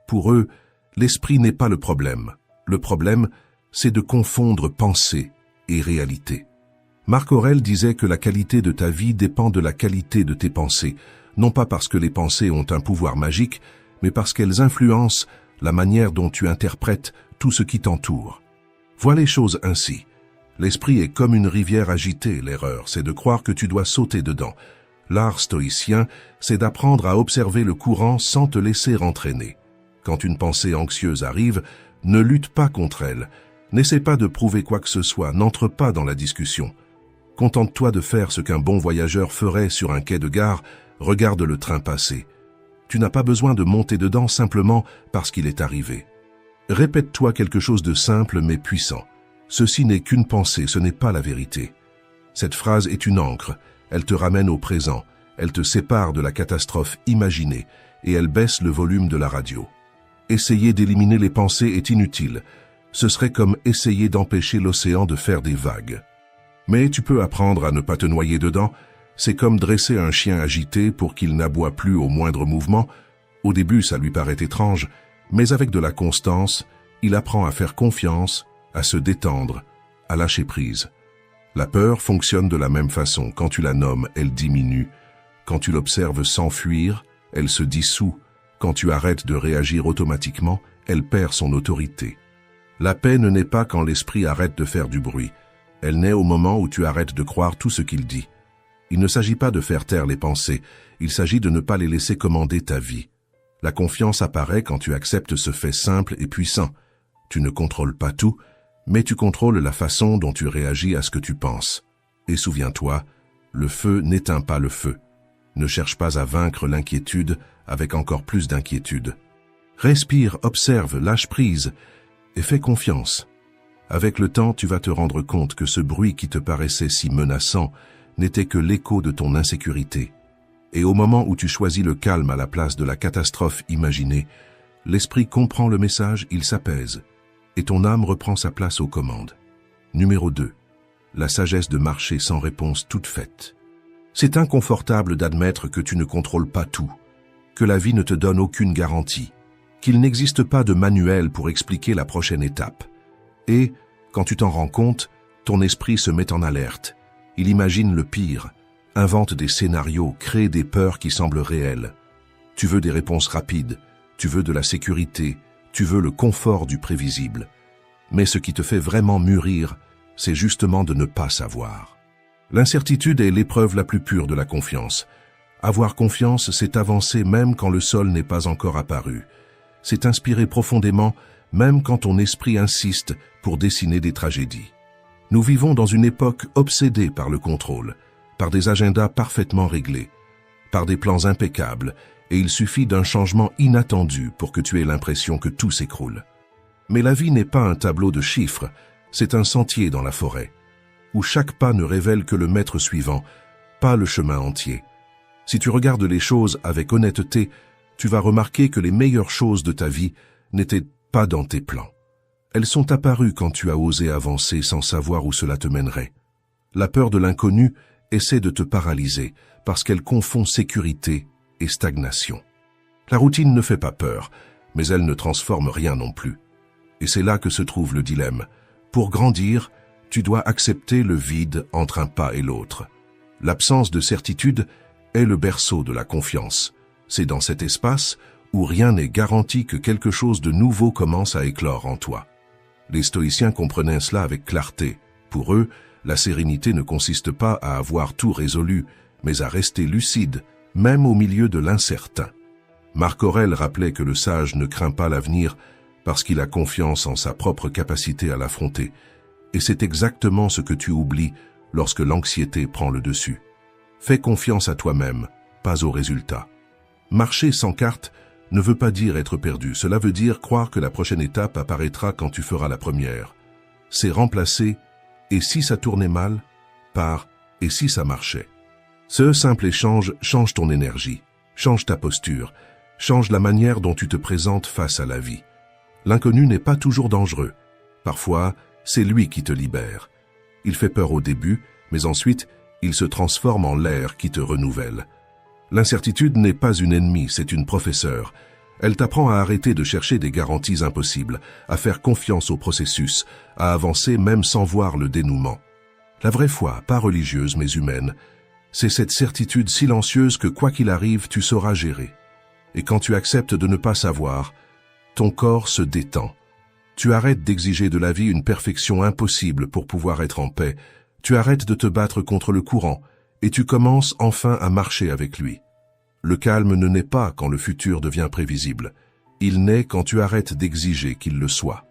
A: Pour eux, l'esprit n'est pas le problème. Le problème, c'est de confondre pensée et réalité. Marc Aurèle disait que la qualité de ta vie dépend de la qualité de tes pensées, non pas parce que les pensées ont un pouvoir magique, mais parce qu'elles influencent la manière dont tu interprètes tout ce qui t'entoure. Vois les choses ainsi. L'esprit est comme une rivière agitée, l'erreur, c'est de croire que tu dois sauter dedans. L'art stoïcien, c'est d'apprendre à observer le courant sans te laisser entraîner. Quand une pensée anxieuse arrive, ne lutte pas contre elle. N'essaie pas de prouver quoi que ce soit, n'entre pas dans la discussion. Contente-toi de faire ce qu'un bon voyageur ferait sur un quai de gare, regarde le train passer. Tu n'as pas besoin de monter dedans simplement parce qu'il est arrivé. Répète-toi quelque chose de simple mais puissant. Ceci n'est qu'une pensée, ce n'est pas la vérité. Cette phrase est une ancre, elle te ramène au présent, elle te sépare de la catastrophe imaginée et elle baisse le volume de la radio. Essayer d'éliminer les pensées est inutile. Ce serait comme essayer d'empêcher l'océan de faire des vagues. Mais tu peux apprendre à ne pas te noyer dedans. C'est comme dresser un chien agité pour qu'il n'aboie plus au moindre mouvement. Au début, ça lui paraît étrange, mais avec de la constance, il apprend à faire confiance, à se détendre, à lâcher prise. La peur fonctionne de la même façon. Quand tu la nommes, elle diminue. Quand tu l'observes s'enfuir, elle se dissout. Quand tu arrêtes de réagir automatiquement, elle perd son autorité. La paix ne naît pas quand l'esprit arrête de faire du bruit. Elle naît au moment où tu arrêtes de croire tout ce qu'il dit. Il ne s'agit pas de faire taire les pensées, il s'agit de ne pas les laisser commander ta vie. La confiance apparaît quand tu acceptes ce fait simple et puissant. Tu ne contrôles pas tout, mais tu contrôles la façon dont tu réagis à ce que tu penses. Et souviens-toi, le feu n'éteint pas le feu. Ne cherche pas à vaincre l'inquiétude avec encore plus d'inquiétude. Respire, observe, lâche prise et fais confiance. Avec le temps, tu vas te rendre compte que ce bruit qui te paraissait si menaçant n'était que l'écho de ton insécurité. Et au moment où tu choisis le calme à la place de la catastrophe imaginée, l'esprit comprend le message, il s'apaise, et ton âme reprend sa place aux commandes. Numéro 2. La sagesse de marcher sans réponse toute faite. C'est inconfortable d'admettre que tu ne contrôles pas tout, que la vie ne te donne aucune garantie, qu'il n'existe pas de manuel pour expliquer la prochaine étape. Et, quand tu t'en rends compte, ton esprit se met en alerte. Il imagine le pire, invente des scénarios, crée des peurs qui semblent réelles. Tu veux des réponses rapides, tu veux de la sécurité, tu veux le confort du prévisible. Mais ce qui te fait vraiment mûrir, c'est justement de ne pas savoir. L'incertitude est l'épreuve la plus pure de la confiance. Avoir confiance, c'est avancer même quand le sol n'est pas encore apparu. C'est inspirer profondément, même quand ton esprit insiste pour dessiner des tragédies. Nous vivons dans une époque obsédée par le contrôle, par des agendas parfaitement réglés, par des plans impeccables, et il suffit d'un changement inattendu pour que tu aies l'impression que tout s'écroule. Mais la vie n'est pas un tableau de chiffres, c'est un sentier dans la forêt, où chaque pas ne révèle que le mètre suivant, pas le chemin entier. Si tu regardes les choses avec honnêteté, tu vas remarquer que les meilleures choses de ta vie n'étaient pas dans tes plans. Elles sont apparues quand tu as osé avancer sans savoir où cela te mènerait. La peur de l'inconnu essaie de te paralyser parce qu'elle confond sécurité et stagnation. La routine ne fait pas peur, mais elle ne transforme rien non plus. Et c'est là que se trouve le dilemme. Pour grandir, tu dois accepter le vide entre un pas et l'autre. L'absence de certitude est le berceau de la confiance. C'est dans cet espace où rien n'est garanti que quelque chose de nouveau commence à éclore en toi. Les stoïciens comprenaient cela avec clarté. Pour eux, la sérénité ne consiste pas à avoir tout résolu, mais à rester lucide, même au milieu de l'incertain. Marc Aurèle rappelait que le sage ne craint pas l'avenir parce qu'il a confiance en sa propre capacité à l'affronter. Et c'est exactement ce que tu oublies lorsque l'anxiété prend le dessus. Fais confiance à toi-même, pas aux résultats. Marcher sans carte ne veut pas dire être perdu. Cela veut dire croire que la prochaine étape apparaîtra quand tu feras la première. C'est remplacer « et si ça tournait mal ?» par « et si ça marchait ?» Ce simple échange change ton énergie, change ta posture, change la manière dont tu te présentes face à la vie. L'inconnu n'est pas toujours dangereux. Parfois, c'est lui qui te libère. Il fait peur au début, mais ensuite, il se transforme en l'air qui te renouvelle. L'incertitude n'est pas une ennemie, c'est une professeure. Elle t'apprend à arrêter de chercher des garanties impossibles, à faire confiance au processus, à avancer même sans voir le dénouement. La vraie foi, pas religieuse mais humaine, c'est cette certitude silencieuse que quoi qu'il arrive, tu sauras gérer. Et quand tu acceptes de ne pas savoir, ton corps se détend. Tu arrêtes d'exiger de la vie une perfection impossible pour pouvoir être en paix. Tu arrêtes de te battre contre le courant et tu commences enfin à marcher avec lui. Le calme ne naît pas quand le futur devient prévisible. Il naît quand tu arrêtes d'exiger qu'il le soit.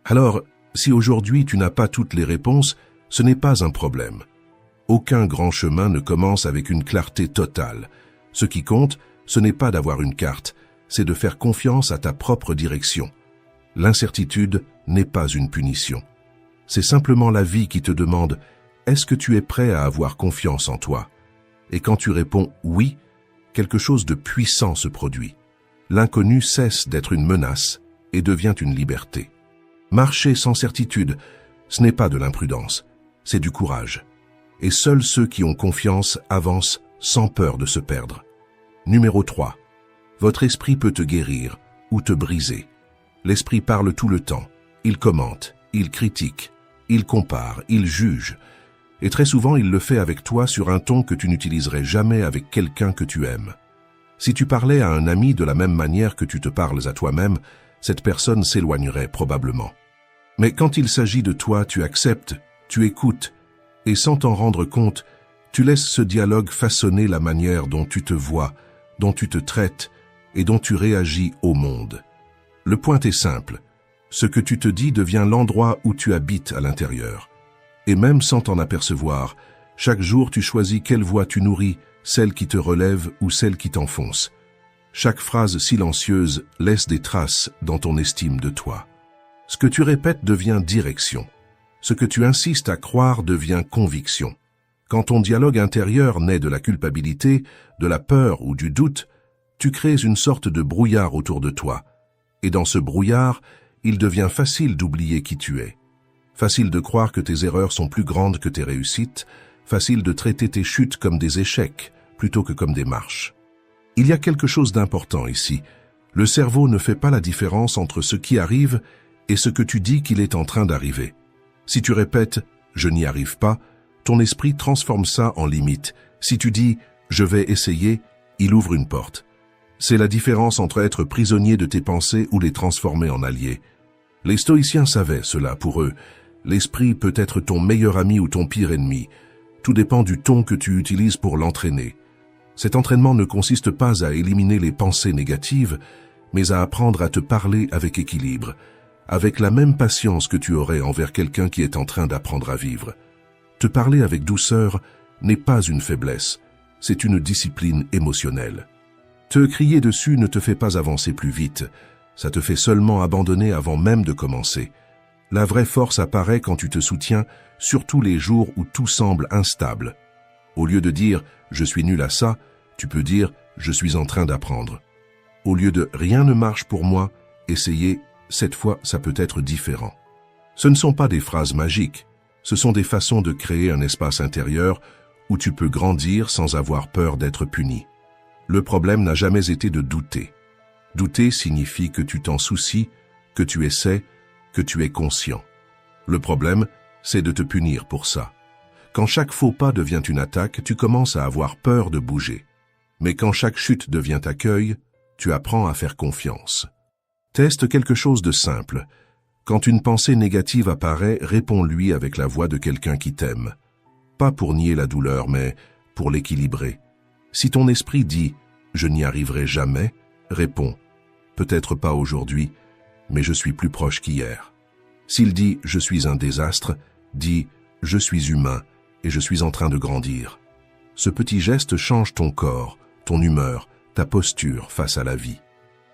A: Alors, si aujourd'hui tu n'as pas toutes les réponses, ce n'est pas un problème. Aucun grand chemin ne commence avec une clarté totale. Ce qui compte, ce n'est pas d'avoir une carte, c'est de faire confiance à ta propre direction. L'incertitude n'est pas une punition. C'est simplement la vie qui te demande « Est-ce que tu es prêt à avoir confiance en toi ?» Et quand tu réponds « Oui », quelque chose de puissant se produit. L'inconnu cesse d'être une menace et devient une liberté. Marcher sans certitude, ce n'est pas de l'imprudence, c'est du courage. Et seuls ceux qui ont confiance avancent sans peur de se perdre. Numéro 3. Votre esprit peut te guérir ou te briser. L'esprit parle tout le temps. Il commente, il critique, il compare, il juge. Et très souvent, il le fait avec toi sur un ton que tu n'utiliserais jamais avec quelqu'un que tu aimes. Si tu parlais à un ami de la même manière que tu te parles à toi-même, cette personne s'éloignerait probablement. Mais quand il s'agit de toi, tu acceptes Tu écoutes, et sans t'en rendre compte, tu laisses ce dialogue façonner la manière dont tu te vois, dont tu te traites et dont tu réagis au monde. Le point est simple. Ce que tu te dis devient l'endroit où tu habites à l'intérieur. Et même sans t'en apercevoir, chaque jour tu choisis quelle voix tu nourris, celle qui te relève ou celle qui t'enfonce. Chaque phrase silencieuse laisse des traces dans ton estime de toi. Ce que tu répètes devient direction. Ce que tu insistes à croire devient conviction. Quand ton dialogue intérieur naît de la culpabilité, de la peur ou du doute, tu crées une sorte de brouillard autour de toi. Et dans ce brouillard, il devient facile d'oublier qui tu es. Facile de croire que tes erreurs sont plus grandes que tes réussites, facile de traiter tes chutes comme des échecs plutôt que comme des marches. Il y a quelque chose d'important ici. Le cerveau ne fait pas la différence entre ce qui arrive et ce que tu dis qu'il est en train d'arriver. Si tu répètes « je n'y arrive pas », ton esprit transforme ça en limite. Si tu dis « je vais essayer », il ouvre une porte. C'est la différence entre être prisonnier de tes pensées ou les transformer en alliés. Les stoïciens savaient cela pour eux. L'esprit peut être ton meilleur ami ou ton pire ennemi. Tout dépend du ton que tu utilises pour l'entraîner. Cet entraînement ne consiste pas à éliminer les pensées négatives, mais à apprendre à te parler avec équilibre, avec la même patience que tu aurais envers quelqu'un qui est en train d'apprendre à vivre. Te parler avec douceur n'est pas une faiblesse, c'est une discipline émotionnelle. Te crier dessus ne te fait pas avancer plus vite, ça te fait seulement abandonner avant même de commencer. La vraie force apparaît quand tu te soutiens, surtout les jours où tout semble instable. Au lieu de dire « je suis nul à ça », tu peux dire « je suis en train d'apprendre ». Au lieu de « rien ne marche pour moi », essayez « cette fois ça peut être différent ». Ce ne sont pas des phrases magiques, ce sont des façons de créer un espace intérieur où tu peux grandir sans avoir peur d'être puni. Le problème n'a jamais été de douter. Douter signifie que tu t'en soucies, que tu essaies, que tu es conscient. Le problème, c'est de te punir pour ça. Quand chaque faux pas devient une attaque, tu commences à avoir peur de bouger. Mais quand chaque chute devient accueil, tu apprends à faire confiance. Teste quelque chose de simple. Quand une pensée négative apparaît, réponds-lui avec la voix de quelqu'un qui t'aime. Pas pour nier la douleur, mais pour l'équilibrer. Si ton esprit dit « je n'y arriverai jamais », réponds « peut-être pas aujourd'hui, mais je suis plus proche qu'hier ». S'il dit « je suis un désastre », dis « je suis humain et je suis en train de grandir ». Ce petit geste change ton corps, ton humeur, ta posture face à la vie.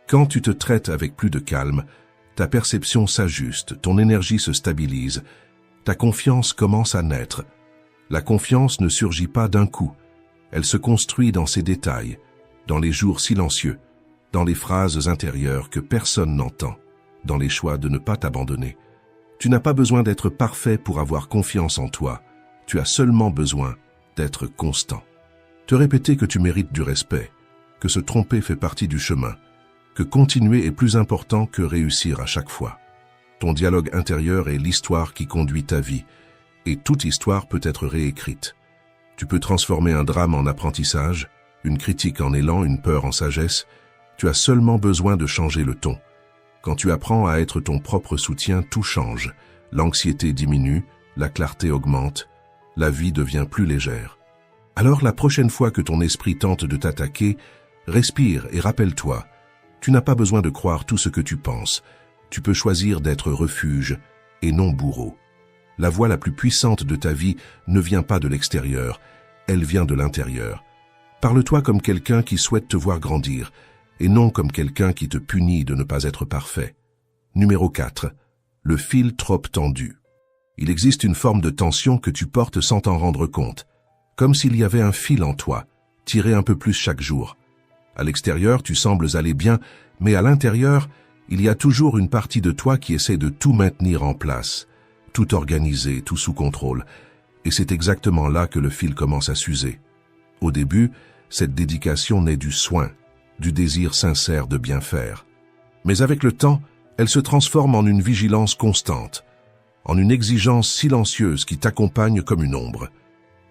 A: Quand tu te traites avec plus de calme, ta perception s'ajuste, ton énergie se stabilise, ta confiance commence à naître. La confiance ne surgit pas d'un coup, elle se construit dans ses détails, dans les jours silencieux, dans les phrases intérieures que personne n'entend, dans les choix de ne pas t'abandonner. Tu n'as pas besoin d'être parfait pour avoir confiance en toi, tu as seulement besoin d'être constant. Te répéter que tu mérites du respect, que se tromper fait partie du chemin, que continuer est plus important que réussir à chaque fois. Ton dialogue intérieur est l'histoire qui conduit ta vie, et toute histoire peut être réécrite. Tu peux transformer un drame en apprentissage, une critique en élan, une peur en sagesse. Tu as seulement besoin de changer le ton. Quand tu apprends à être ton propre soutien, tout change. L'anxiété diminue, la clarté augmente, la vie devient plus légère. Alors la prochaine fois que ton esprit tente de t'attaquer, respire et rappelle-toi, tu n'as pas besoin de croire tout ce que tu penses. Tu peux choisir d'être refuge et non bourreau. La voix la plus puissante de ta vie ne vient pas de l'extérieur, elle vient de l'intérieur. Parle-toi comme quelqu'un qui souhaite te voir grandir, et non comme quelqu'un qui te punit de ne pas être parfait. Numéro 4. Le fil trop tendu. Il existe une forme de tension que tu portes sans t'en rendre compte, comme s'il y avait un fil en toi, tiré un peu plus chaque jour. À l'extérieur, tu sembles aller bien, mais à l'intérieur, il y a toujours une partie de toi qui essaie de tout maintenir en place, tout organiser, tout sous contrôle. Et c'est exactement là que le fil commence à s'user. Au début, cette dédication naît du soin, du désir sincère de bien faire. Mais avec le temps, elle se transforme en une vigilance constante, en une exigence silencieuse qui t'accompagne comme une ombre.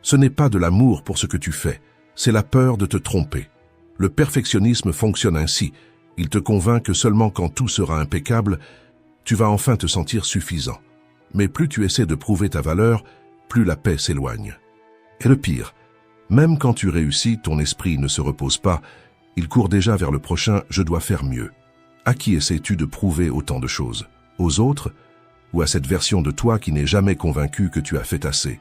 A: Ce n'est pas de l'amour pour ce que tu fais, c'est la peur de te tromper. Le perfectionnisme fonctionne ainsi. Il te convainc que seulement quand tout sera impeccable, tu vas enfin te sentir suffisant. Mais plus tu essaies de prouver ta valeur, plus la paix s'éloigne. Et le pire, même quand tu réussis, ton esprit ne se repose pas, il court déjà vers le prochain « je dois faire mieux ». À qui essaies-tu de prouver autant de choses? Aux autres? Ou à cette version de toi qui n'est jamais convaincue que tu as fait assez?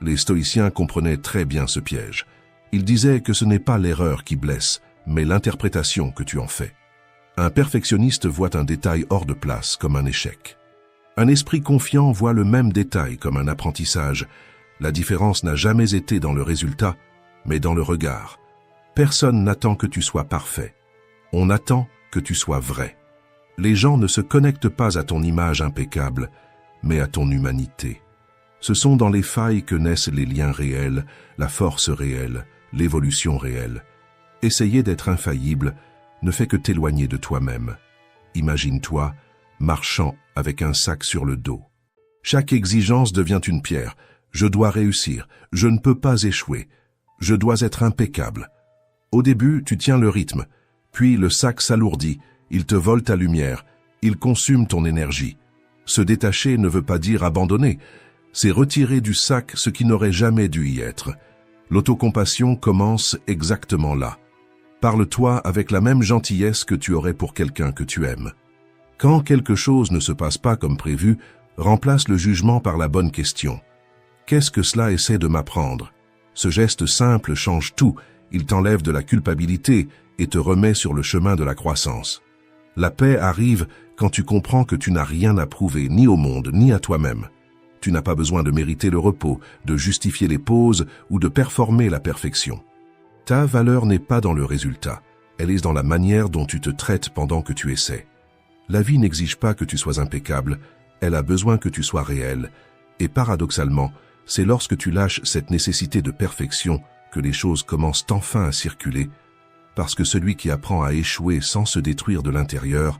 A: Les stoïciens comprenaient très bien ce piège. Ils disaient que ce n'est pas l'erreur qui blesse, mais l'interprétation que tu en fais. Un perfectionniste voit un détail hors de place comme un échec. Un esprit confiant voit le même détail comme un apprentissage. La différence n'a jamais été dans le résultat, mais dans le regard. Personne n'attend que tu sois parfait. On attend que tu sois vrai. Les gens ne se connectent pas à ton image impeccable, mais à ton humanité. Ce sont dans les failles que naissent les liens réels, la force réelle, l'évolution réelle. Essayer d'être infaillible ne fait que t'éloigner de toi-même. Imagine-toi marchant avec un sac sur le dos. Chaque exigence devient une pierre. Je dois réussir, je ne peux pas échouer, je dois être impeccable. Au début, tu tiens le rythme, puis le sac s'alourdit, il te vole ta lumière, il consume ton énergie. Se détacher ne veut pas dire abandonner, c'est retirer du sac ce qui n'aurait jamais dû y être. L'autocompassion commence exactement là. Parle-toi avec la même gentillesse que tu aurais pour quelqu'un que tu aimes. Quand quelque chose ne se passe pas comme prévu, remplace le jugement par la bonne question. Qu'est-ce que cela essaie de m'apprendre? Ce geste simple change tout, il t'enlève de la culpabilité et te remet sur le chemin de la croissance. La paix arrive quand tu comprends que tu n'as rien à prouver ni au monde ni à toi-même. Tu n'as pas besoin de mériter le repos, de justifier les pauses ou de performer la perfection. Ta valeur n'est pas dans le résultat, elle est dans la manière dont tu te traites pendant que tu essaies. La vie n'exige pas que tu sois impeccable, elle a besoin que tu sois réel. Et paradoxalement, c'est lorsque tu lâches cette nécessité de perfection que les choses commencent enfin à circuler, parce que celui qui apprend à échouer sans se détruire de l'intérieur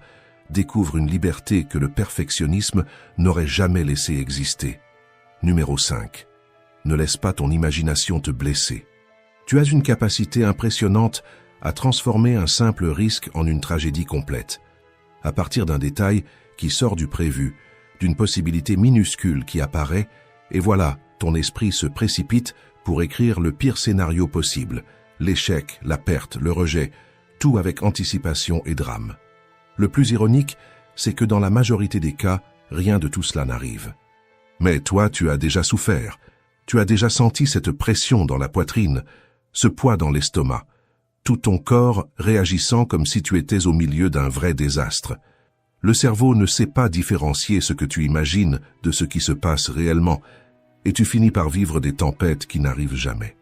A: découvre une liberté que le perfectionnisme n'aurait jamais laissé exister. Numéro 5. Ne laisse pas ton imagination te blesser. Tu as une capacité impressionnante à transformer un simple risque en une tragédie complète. À partir d'un détail qui sort du prévu, d'une possibilité minuscule qui apparaît, et voilà, ton esprit se précipite pour écrire le pire scénario possible, l'échec, la perte, le rejet, tout avec anticipation et drame. Le plus ironique, c'est que dans la majorité des cas, rien de tout cela n'arrive. Mais toi, tu as déjà souffert, tu as déjà senti cette pression dans la poitrine, ce poids dans l'estomac, tout ton corps réagissant comme si tu étais au milieu d'un vrai désastre. Le cerveau ne sait pas différencier ce que tu imagines de ce qui se passe réellement, et tu finis par vivre des tempêtes qui n'arrivent jamais.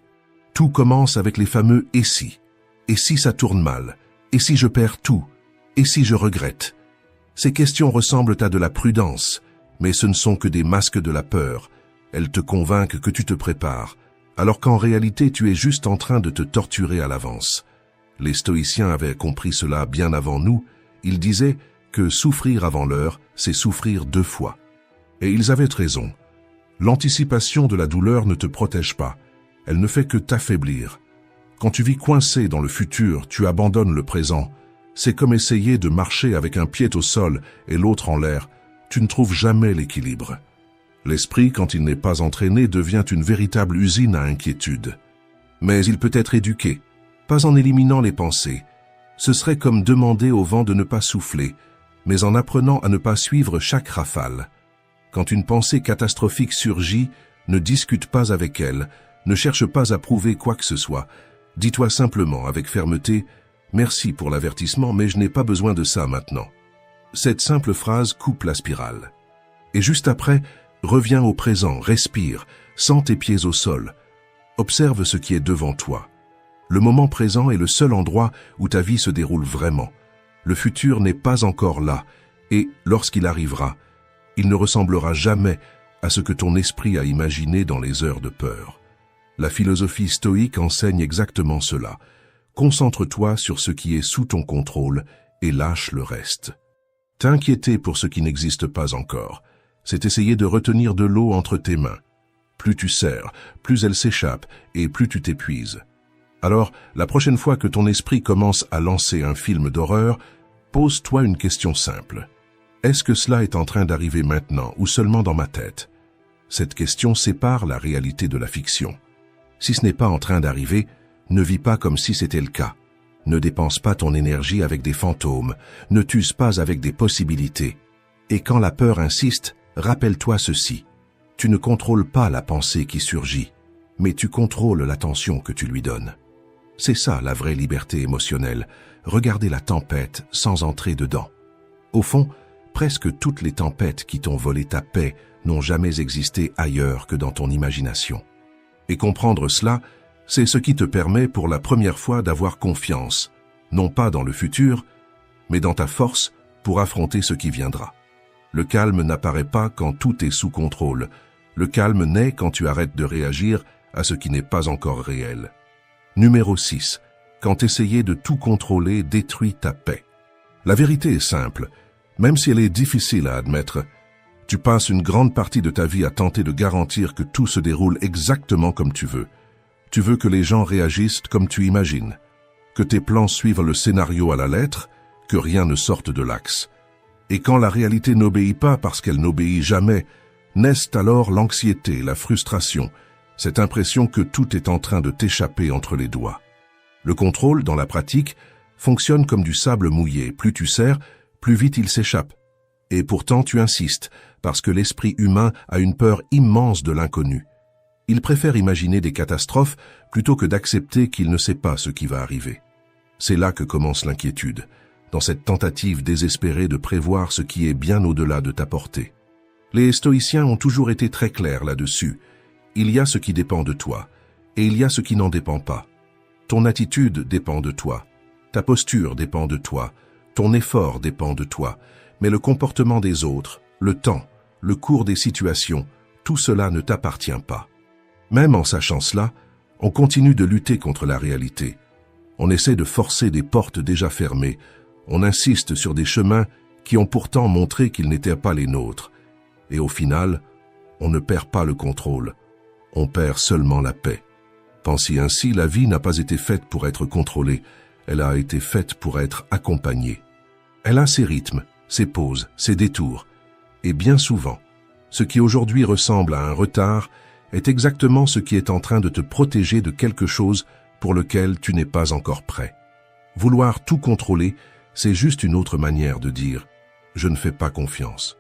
A: Tout commence avec les fameux « et si ». Et si ça tourne mal? Et si je perds tout? Et si je regrette? Ces questions ressemblent à de la prudence, mais ce ne sont que des masques de la peur. Elles te convainquent que tu te prépares, alors qu'en réalité tu es juste en train de te torturer à l'avance. Les stoïciens avaient compris cela bien avant nous. Ils disaient que souffrir avant l'heure, c'est souffrir 2 fois. Et ils avaient raison. L'anticipation de la douleur ne te protège pas. Elle ne fait que t'affaiblir. Quand tu vis coincé dans le futur, tu abandonnes le présent. C'est comme essayer de marcher avec un pied au sol et l'autre en l'air. Tu ne trouves jamais l'équilibre. L'esprit, quand il n'est pas entraîné, devient une véritable usine à inquiétude. Mais il peut être éduqué, pas en éliminant les pensées. Ce serait comme demander au vent de ne pas souffler, mais en apprenant à ne pas suivre chaque rafale. Quand une pensée catastrophique surgit, ne discute pas avec elle, ne cherche pas à prouver quoi que ce soit. Dis-toi simplement avec fermeté « Merci pour l'avertissement, mais je n'ai pas besoin de ça maintenant ». Cette simple phrase coupe la spirale. Et juste après, reviens au présent, respire, sens tes pieds au sol. Observe ce qui est devant toi. Le moment présent est le seul endroit où ta vie se déroule vraiment. Le futur n'est pas encore là, et lorsqu'il arrivera, il ne ressemblera jamais à ce que ton esprit a imaginé dans les heures de peur. La philosophie stoïque enseigne exactement cela. Concentre-toi sur ce qui est sous ton contrôle et lâche le reste. T'inquiéter pour ce qui n'existe pas encore, c'est essayer de retenir de l'eau entre tes mains. Plus tu serres, plus elle s'échappe et plus tu t'épuises. Alors, la prochaine fois que ton esprit commence à lancer un film d'horreur, pose-toi une question simple. Est-ce que cela est en train d'arriver maintenant ou seulement dans ma tête? Cette question sépare la réalité de la fiction. Si ce n'est pas en train d'arriver, ne vis pas comme si c'était le cas. Ne dépense pas ton énergie avec des fantômes, ne t'use pas avec des possibilités. Et quand la peur insiste, rappelle-toi ceci. Tu ne contrôles pas la pensée qui surgit, mais tu contrôles l'attention que tu lui donnes. C'est ça la vraie liberté émotionnelle, regarder la tempête sans entrer dedans. Au fond, presque toutes les tempêtes qui t'ont volé ta paix n'ont jamais existé ailleurs que dans ton imagination. Et comprendre cela, c'est ce qui te permet pour la première fois d'avoir confiance, non pas dans le futur, mais dans ta force pour affronter ce qui viendra. Le calme n'apparaît pas quand tout est sous contrôle. Le calme naît quand tu arrêtes de réagir à ce qui n'est pas encore réel. Numéro 6. Quand essayer de tout contrôler détruit ta paix. La vérité est simple, même si elle est difficile à admettre. Tu passes une grande partie de ta vie à tenter de garantir que tout se déroule exactement comme tu veux. Tu veux que les gens réagissent comme tu imagines, que tes plans suivent le scénario à la lettre, que rien ne sorte de l'axe. Et quand la réalité n'obéit pas parce qu'elle n'obéit jamais, naissent alors l'anxiété, la frustration, cette impression que tout est en train de t'échapper entre les doigts. Le contrôle, dans la pratique, fonctionne comme du sable mouillé. Plus tu serres, plus vite il s'échappe. Et pourtant tu insistes, parce que l'esprit humain a une peur immense de l'inconnu. Il préfère imaginer des catastrophes plutôt que d'accepter qu'il ne sait pas ce qui va arriver. C'est là que commence l'inquiétude, dans cette tentative désespérée de prévoir ce qui est bien au-delà de ta portée. Les stoïciens ont toujours été très clairs là-dessus. Il y a ce qui dépend de toi, et il y a ce qui n'en dépend pas. Ton attitude dépend de toi, ta posture dépend de toi, ton effort dépend de toi, mais le comportement des autres, le temps, le cours des situations, tout cela ne t'appartient pas. Même en sachant cela, on continue de lutter contre la réalité. On essaie de forcer des portes déjà fermées, on insiste sur des chemins qui ont pourtant montré qu'ils n'étaient pas les nôtres. Et au final, on ne perd pas le contrôle, on perd seulement la paix. Pensez ainsi, la vie n'a pas été faite pour être contrôlée, elle a été faite pour être accompagnée. Elle a ses rythmes, ses pauses, ses détours. Et bien souvent, ce qui aujourd'hui ressemble à un retard est exactement ce qui est en train de te protéger de quelque chose pour lequel tu n'es pas encore prêt. Vouloir tout contrôler, c'est juste une autre manière de dire « je ne fais pas confiance ».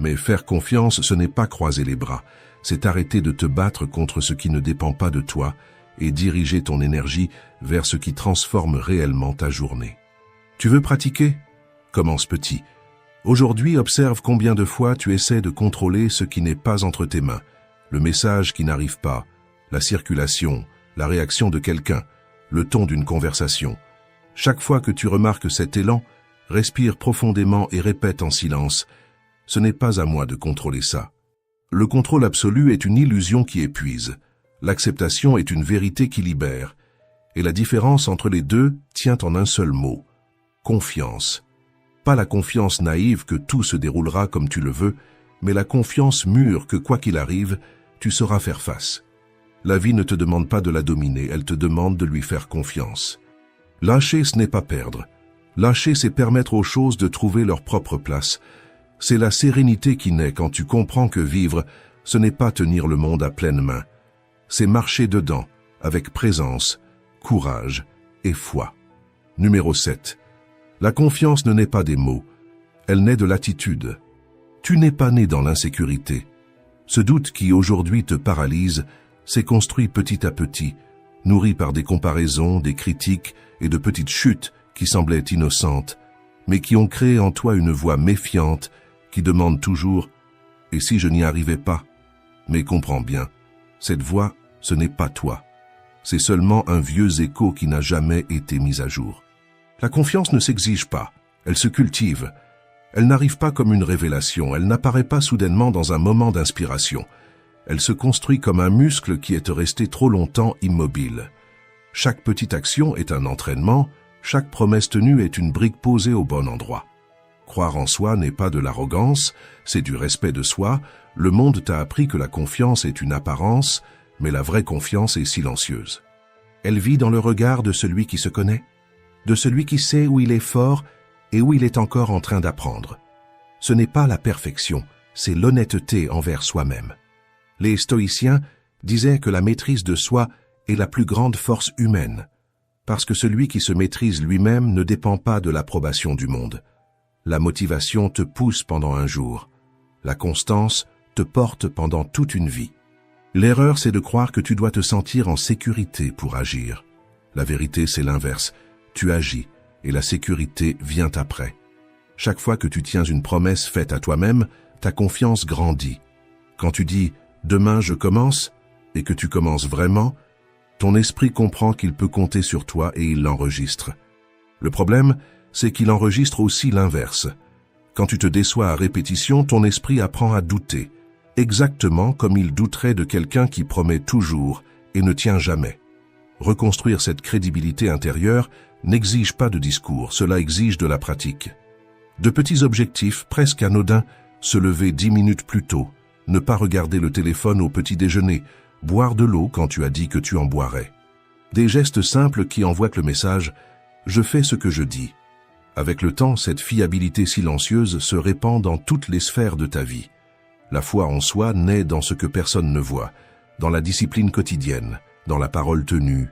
A: Mais faire confiance, ce n'est pas croiser les bras, c'est arrêter de te battre contre ce qui ne dépend pas de toi et diriger ton énergie vers ce qui transforme réellement ta journée. Tu veux pratiquer? Commence petit. Aujourd'hui, observe combien de fois tu essaies de contrôler ce qui n'est pas entre tes mains, le message qui n'arrive pas, la circulation, la réaction de quelqu'un, le ton d'une conversation. Chaque fois que tu remarques cet élan, respire profondément et répète en silence « Ce n'est pas à moi de contrôler ça ». Le contrôle absolu est une illusion qui épuise. L'acceptation est une vérité qui libère. Et la différence entre les deux tient en un seul mot – confiance. Pas la confiance naïve que tout se déroulera comme tu le veux, mais la confiance mûre que quoi qu'il arrive, tu sauras faire face. La vie ne te demande pas de la dominer, elle te demande de lui faire confiance. Lâcher, ce n'est pas perdre. Lâcher, c'est permettre aux choses de trouver leur propre place. C'est la sérénité qui naît quand tu comprends que vivre, ce n'est pas tenir le monde à pleine main. C'est marcher dedans, avec présence, courage et foi. Numéro 7. La confiance ne naît pas des mots, elle naît de l'attitude. Tu n'es pas né dans l'insécurité. Ce doute qui aujourd'hui te paralyse s'est construit petit à petit, nourri par des comparaisons, des critiques et de petites chutes qui semblaient innocentes, mais qui ont créé en toi une voix méfiante qui demande toujours « Et si je n'y arrivais pas ?» Mais comprends bien, cette voix, ce n'est pas toi. C'est seulement un vieux écho qui n'a jamais été mis à jour. La confiance ne s'exige pas, elle se cultive. Elle n'arrive pas comme une révélation, elle n'apparaît pas soudainement dans un moment d'inspiration. Elle se construit comme un muscle qui est resté trop longtemps immobile. Chaque petite action est un entraînement, chaque promesse tenue est une brique posée au bon endroit. Croire en soi n'est pas de l'arrogance, c'est du respect de soi. Le monde t'a appris que la confiance est une apparence, mais la vraie confiance est silencieuse. Elle vit dans le regard de celui qui se connaît, de celui qui sait où il est fort et où il est encore en train d'apprendre. Ce n'est pas la perfection, c'est l'honnêteté envers soi-même. Les stoïciens disaient que la maîtrise de soi est la plus grande force humaine, parce que celui qui se maîtrise lui-même ne dépend pas de l'approbation du monde. La motivation te pousse pendant un jour. La constance te porte pendant toute une vie. L'erreur, c'est de croire que tu dois te sentir en sécurité pour agir. La vérité, c'est l'inverse. Tu agis, et la sécurité vient après. Chaque fois que tu tiens une promesse faite à toi-même, ta confiance grandit. Quand tu dis « demain je commence » et que tu commences vraiment, ton esprit comprend qu'il peut compter sur toi et il l'enregistre. Le problème, c'est qu'il enregistre aussi l'inverse. Quand tu te déçois à répétition, ton esprit apprend à douter, exactement comme il douterait de quelqu'un qui promet toujours et ne tient jamais. Reconstruire cette crédibilité intérieure n'exige pas de discours, cela exige de la pratique. De petits objectifs presque anodins, se lever 10 minutes plus tôt, ne pas regarder le téléphone au petit déjeuner, boire de l'eau quand tu as dit que tu en boirais. Des gestes simples qui envoient le message « je fais ce que je dis ». Avec le temps, cette fiabilité silencieuse se répand dans toutes les sphères de ta vie. La foi en soi naît dans ce que personne ne voit, dans la discipline quotidienne, dans la parole tenue,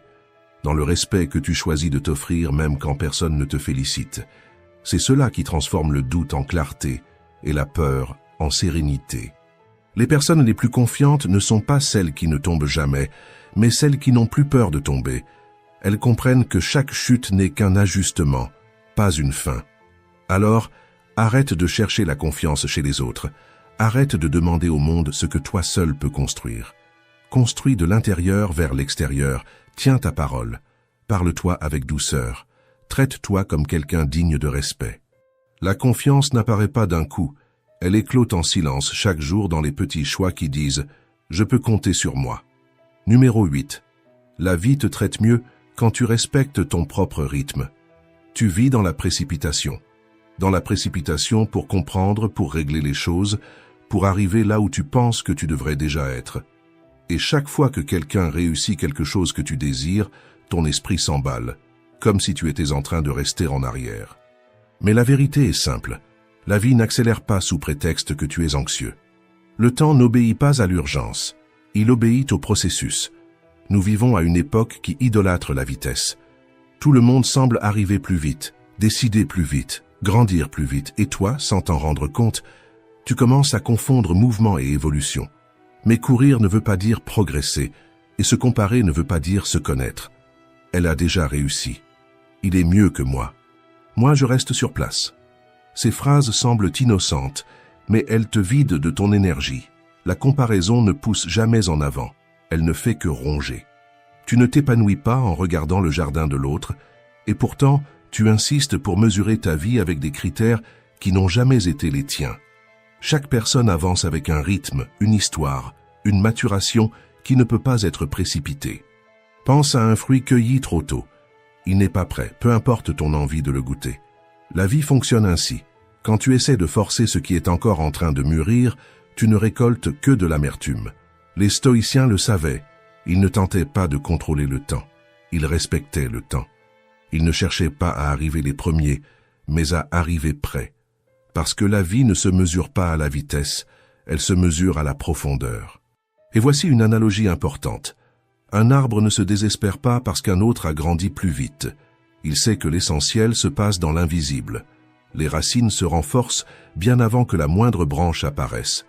A: dans le respect que tu choisis de t'offrir même quand personne ne te félicite. C'est cela qui transforme le doute en clarté et la peur en sérénité. Les personnes les plus confiantes ne sont pas celles qui ne tombent jamais, mais celles qui n'ont plus peur de tomber. Elles comprennent que chaque chute n'est qu'un ajustement, pas une fin. Alors, arrête de chercher la confiance chez les autres. Arrête de demander au monde ce que toi seul peux construire. Construis de l'intérieur vers l'extérieur. Tiens ta parole. Parle-toi avec douceur. Traite-toi comme quelqu'un digne de respect. La confiance n'apparaît pas d'un coup. Elle éclot en silence chaque jour dans les petits choix qui disent « Je peux compter sur moi ». Numéro 8. La vie te traite mieux quand tu respectes ton propre rythme. Tu vis dans la précipitation. Dans la précipitation pour comprendre, pour régler les choses, pour arriver là où tu penses que tu devrais déjà être. Et chaque fois que quelqu'un réussit quelque chose que tu désires, ton esprit s'emballe, comme si tu étais en train de rester en arrière. Mais la vérité est simple. La vie n'accélère pas sous prétexte que tu es anxieux. Le temps n'obéit pas à l'urgence. Il obéit au processus. Nous vivons à une époque qui idolâtre la vitesse. Tout le monde semble arriver plus vite, décider plus vite, grandir plus vite, et toi, sans t'en rendre compte, tu commences à confondre mouvement et évolution. Mais courir ne veut pas dire progresser, et se comparer ne veut pas dire se connaître. Elle a déjà réussi. Il est mieux que moi. Moi, je reste sur place. Ces phrases semblent innocentes, mais elles te vident de ton énergie. La comparaison ne pousse jamais en avant. Elle ne fait que ronger. Tu ne t'épanouis pas en regardant le jardin de l'autre, et pourtant, tu insistes pour mesurer ta vie avec des critères qui n'ont jamais été les tiens. Chaque personne avance avec un rythme, une histoire, une maturation qui ne peut pas être précipitée. Pense à un fruit cueilli trop tôt. Il n'est pas prêt, peu importe ton envie de le goûter. La vie fonctionne ainsi. Quand tu essaies de forcer ce qui est encore en train de mûrir, tu ne récoltes que de l'amertume. Les stoïciens le savaient. Ils ne tentaient pas de contrôler le temps. Ils respectaient le temps. Ils ne cherchaient pas à arriver les premiers, mais à arriver près. Parce que la vie ne se mesure pas à la vitesse, elle se mesure à la profondeur. Et voici une analogie importante. Un arbre ne se désespère pas parce qu'un autre a grandi plus vite. Il sait que l'essentiel se passe dans l'invisible. Les racines se renforcent bien avant que la moindre branche apparaisse.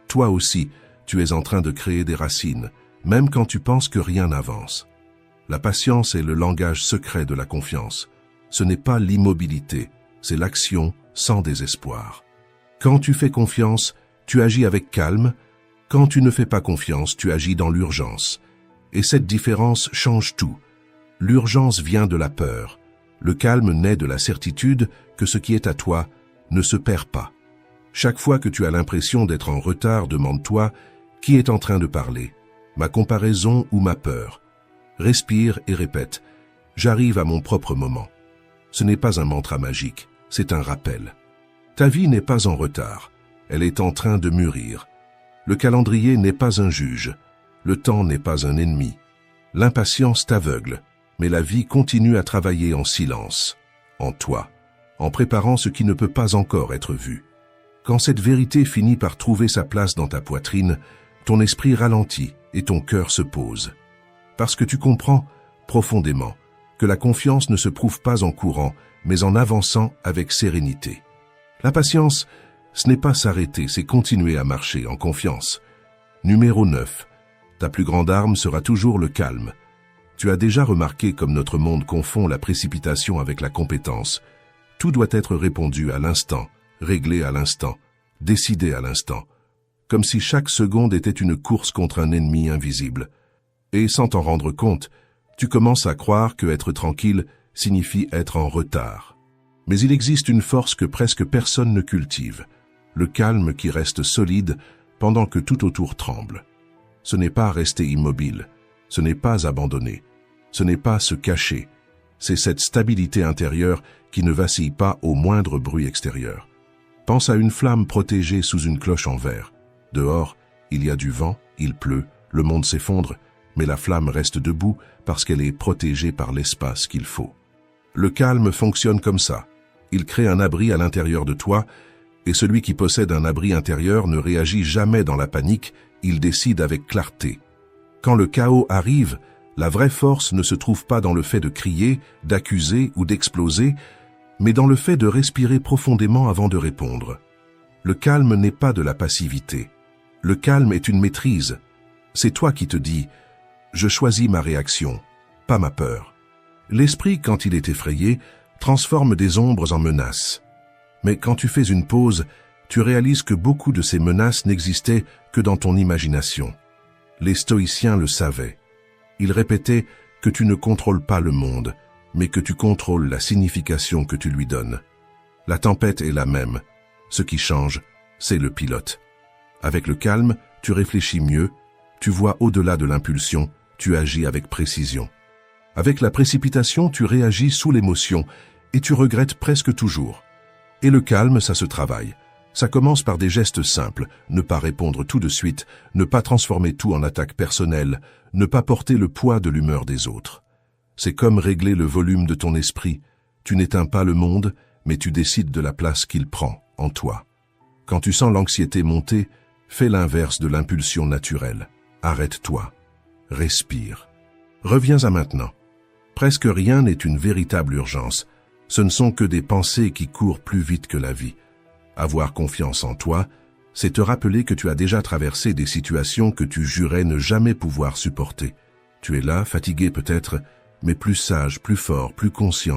A: Toi aussi, tu es en train de créer des racines, même quand tu penses que rien n'avance. La patience est le langage secret de la confiance. Ce n'est pas l'immobilité, c'est l'action sans désespoir. Quand tu fais confiance, tu agis avec calme. Quand tu ne fais pas confiance, tu agis dans l'urgence. Et cette différence change tout. L'urgence vient de la peur. Le calme naît de la certitude que ce qui est à toi ne se perd pas. Chaque fois que tu as l'impression d'être en retard, demande-toi qui est en train de parler, ma comparaison ou ma peur. Respire et répète « J'arrive à mon propre moment ». Ce n'est pas un mantra magique, c'est un rappel. Ta vie n'est pas en retard, elle est en train de mûrir. Le calendrier n'est pas un juge, le temps n'est pas un ennemi. L'impatience t'aveugle, mais la vie continue à travailler en silence, en toi, en préparant ce qui ne peut pas encore être vu. Quand cette vérité finit par trouver sa place dans ta poitrine, ton esprit ralentit et ton cœur se pose. Parce que tu comprends, profondément, que la confiance ne se prouve pas en courant, mais en avançant avec sérénité. La patience, ce n'est pas s'arrêter, c'est continuer à marcher en confiance. Numéro 9. Ta plus grande arme sera toujours le calme. Tu as déjà remarqué comme notre monde confond la précipitation avec la compétence. Tout doit être répondu à l'instant, réglé à l'instant, décidé à l'instant. Comme si chaque seconde était une course contre un ennemi invisible. Et sans t'en rendre compte, tu commences à croire que être tranquille signifie être en retard. Mais il existe une force que presque personne ne cultive, le calme qui reste solide pendant que tout autour tremble. Ce n'est pas rester immobile, ce n'est pas abandonner, ce n'est pas se cacher, c'est cette stabilité intérieure qui ne vacille pas au moindre bruit extérieur. Pense à une flamme protégée sous une cloche en verre. Dehors, il y a du vent, il pleut, le monde s'effondre, mais la flamme reste debout parce qu'elle est protégée par l'espace qu'il faut. Le calme fonctionne comme ça. Il crée un abri à l'intérieur de toi, et celui qui possède un abri intérieur ne réagit jamais dans la panique, il décide avec clarté. Quand le chaos arrive, la vraie force ne se trouve pas dans le fait de crier, d'accuser ou d'exploser, mais dans le fait de respirer profondément avant de répondre. Le calme n'est pas de la passivité. Le calme est une maîtrise. C'est toi qui te dis « Je choisis ma réaction, pas ma peur ». L'esprit, quand il est effrayé, transforme des ombres en menaces. Mais quand tu fais une pause, tu réalises que beaucoup de ces menaces n'existaient que dans ton imagination. Les stoïciens le savaient. Ils répétaient que tu ne contrôles pas le monde, mais que tu contrôles la signification que tu lui donnes. La tempête est la même. Ce qui change, c'est le pilote. Avec le calme, tu réfléchis mieux, tu vois au-delà de l'impulsion, tu agis avec précision. Avec la précipitation, tu réagis sous l'émotion et tu regrettes presque toujours. Et le calme, ça se travaille. Ça commence par des gestes simples, ne pas répondre tout de suite, ne pas transformer tout en attaque personnelle, ne pas porter le poids de l'humeur des autres. C'est comme régler le volume de ton esprit. Tu n'éteins pas le monde, mais tu décides de la place qu'il prend en toi. Quand tu sens l'anxiété monter, fais l'inverse de l'impulsion naturelle. Arrête-toi. Respire. Reviens à maintenant. Presque rien n'est une véritable urgence. Ce ne sont que des pensées qui courent plus vite que la vie. Avoir confiance en toi, c'est te rappeler que tu as déjà traversé des situations que tu jurais ne jamais pouvoir supporter. Tu es là, fatigué peut-être, mais plus sage, plus fort, plus conscient.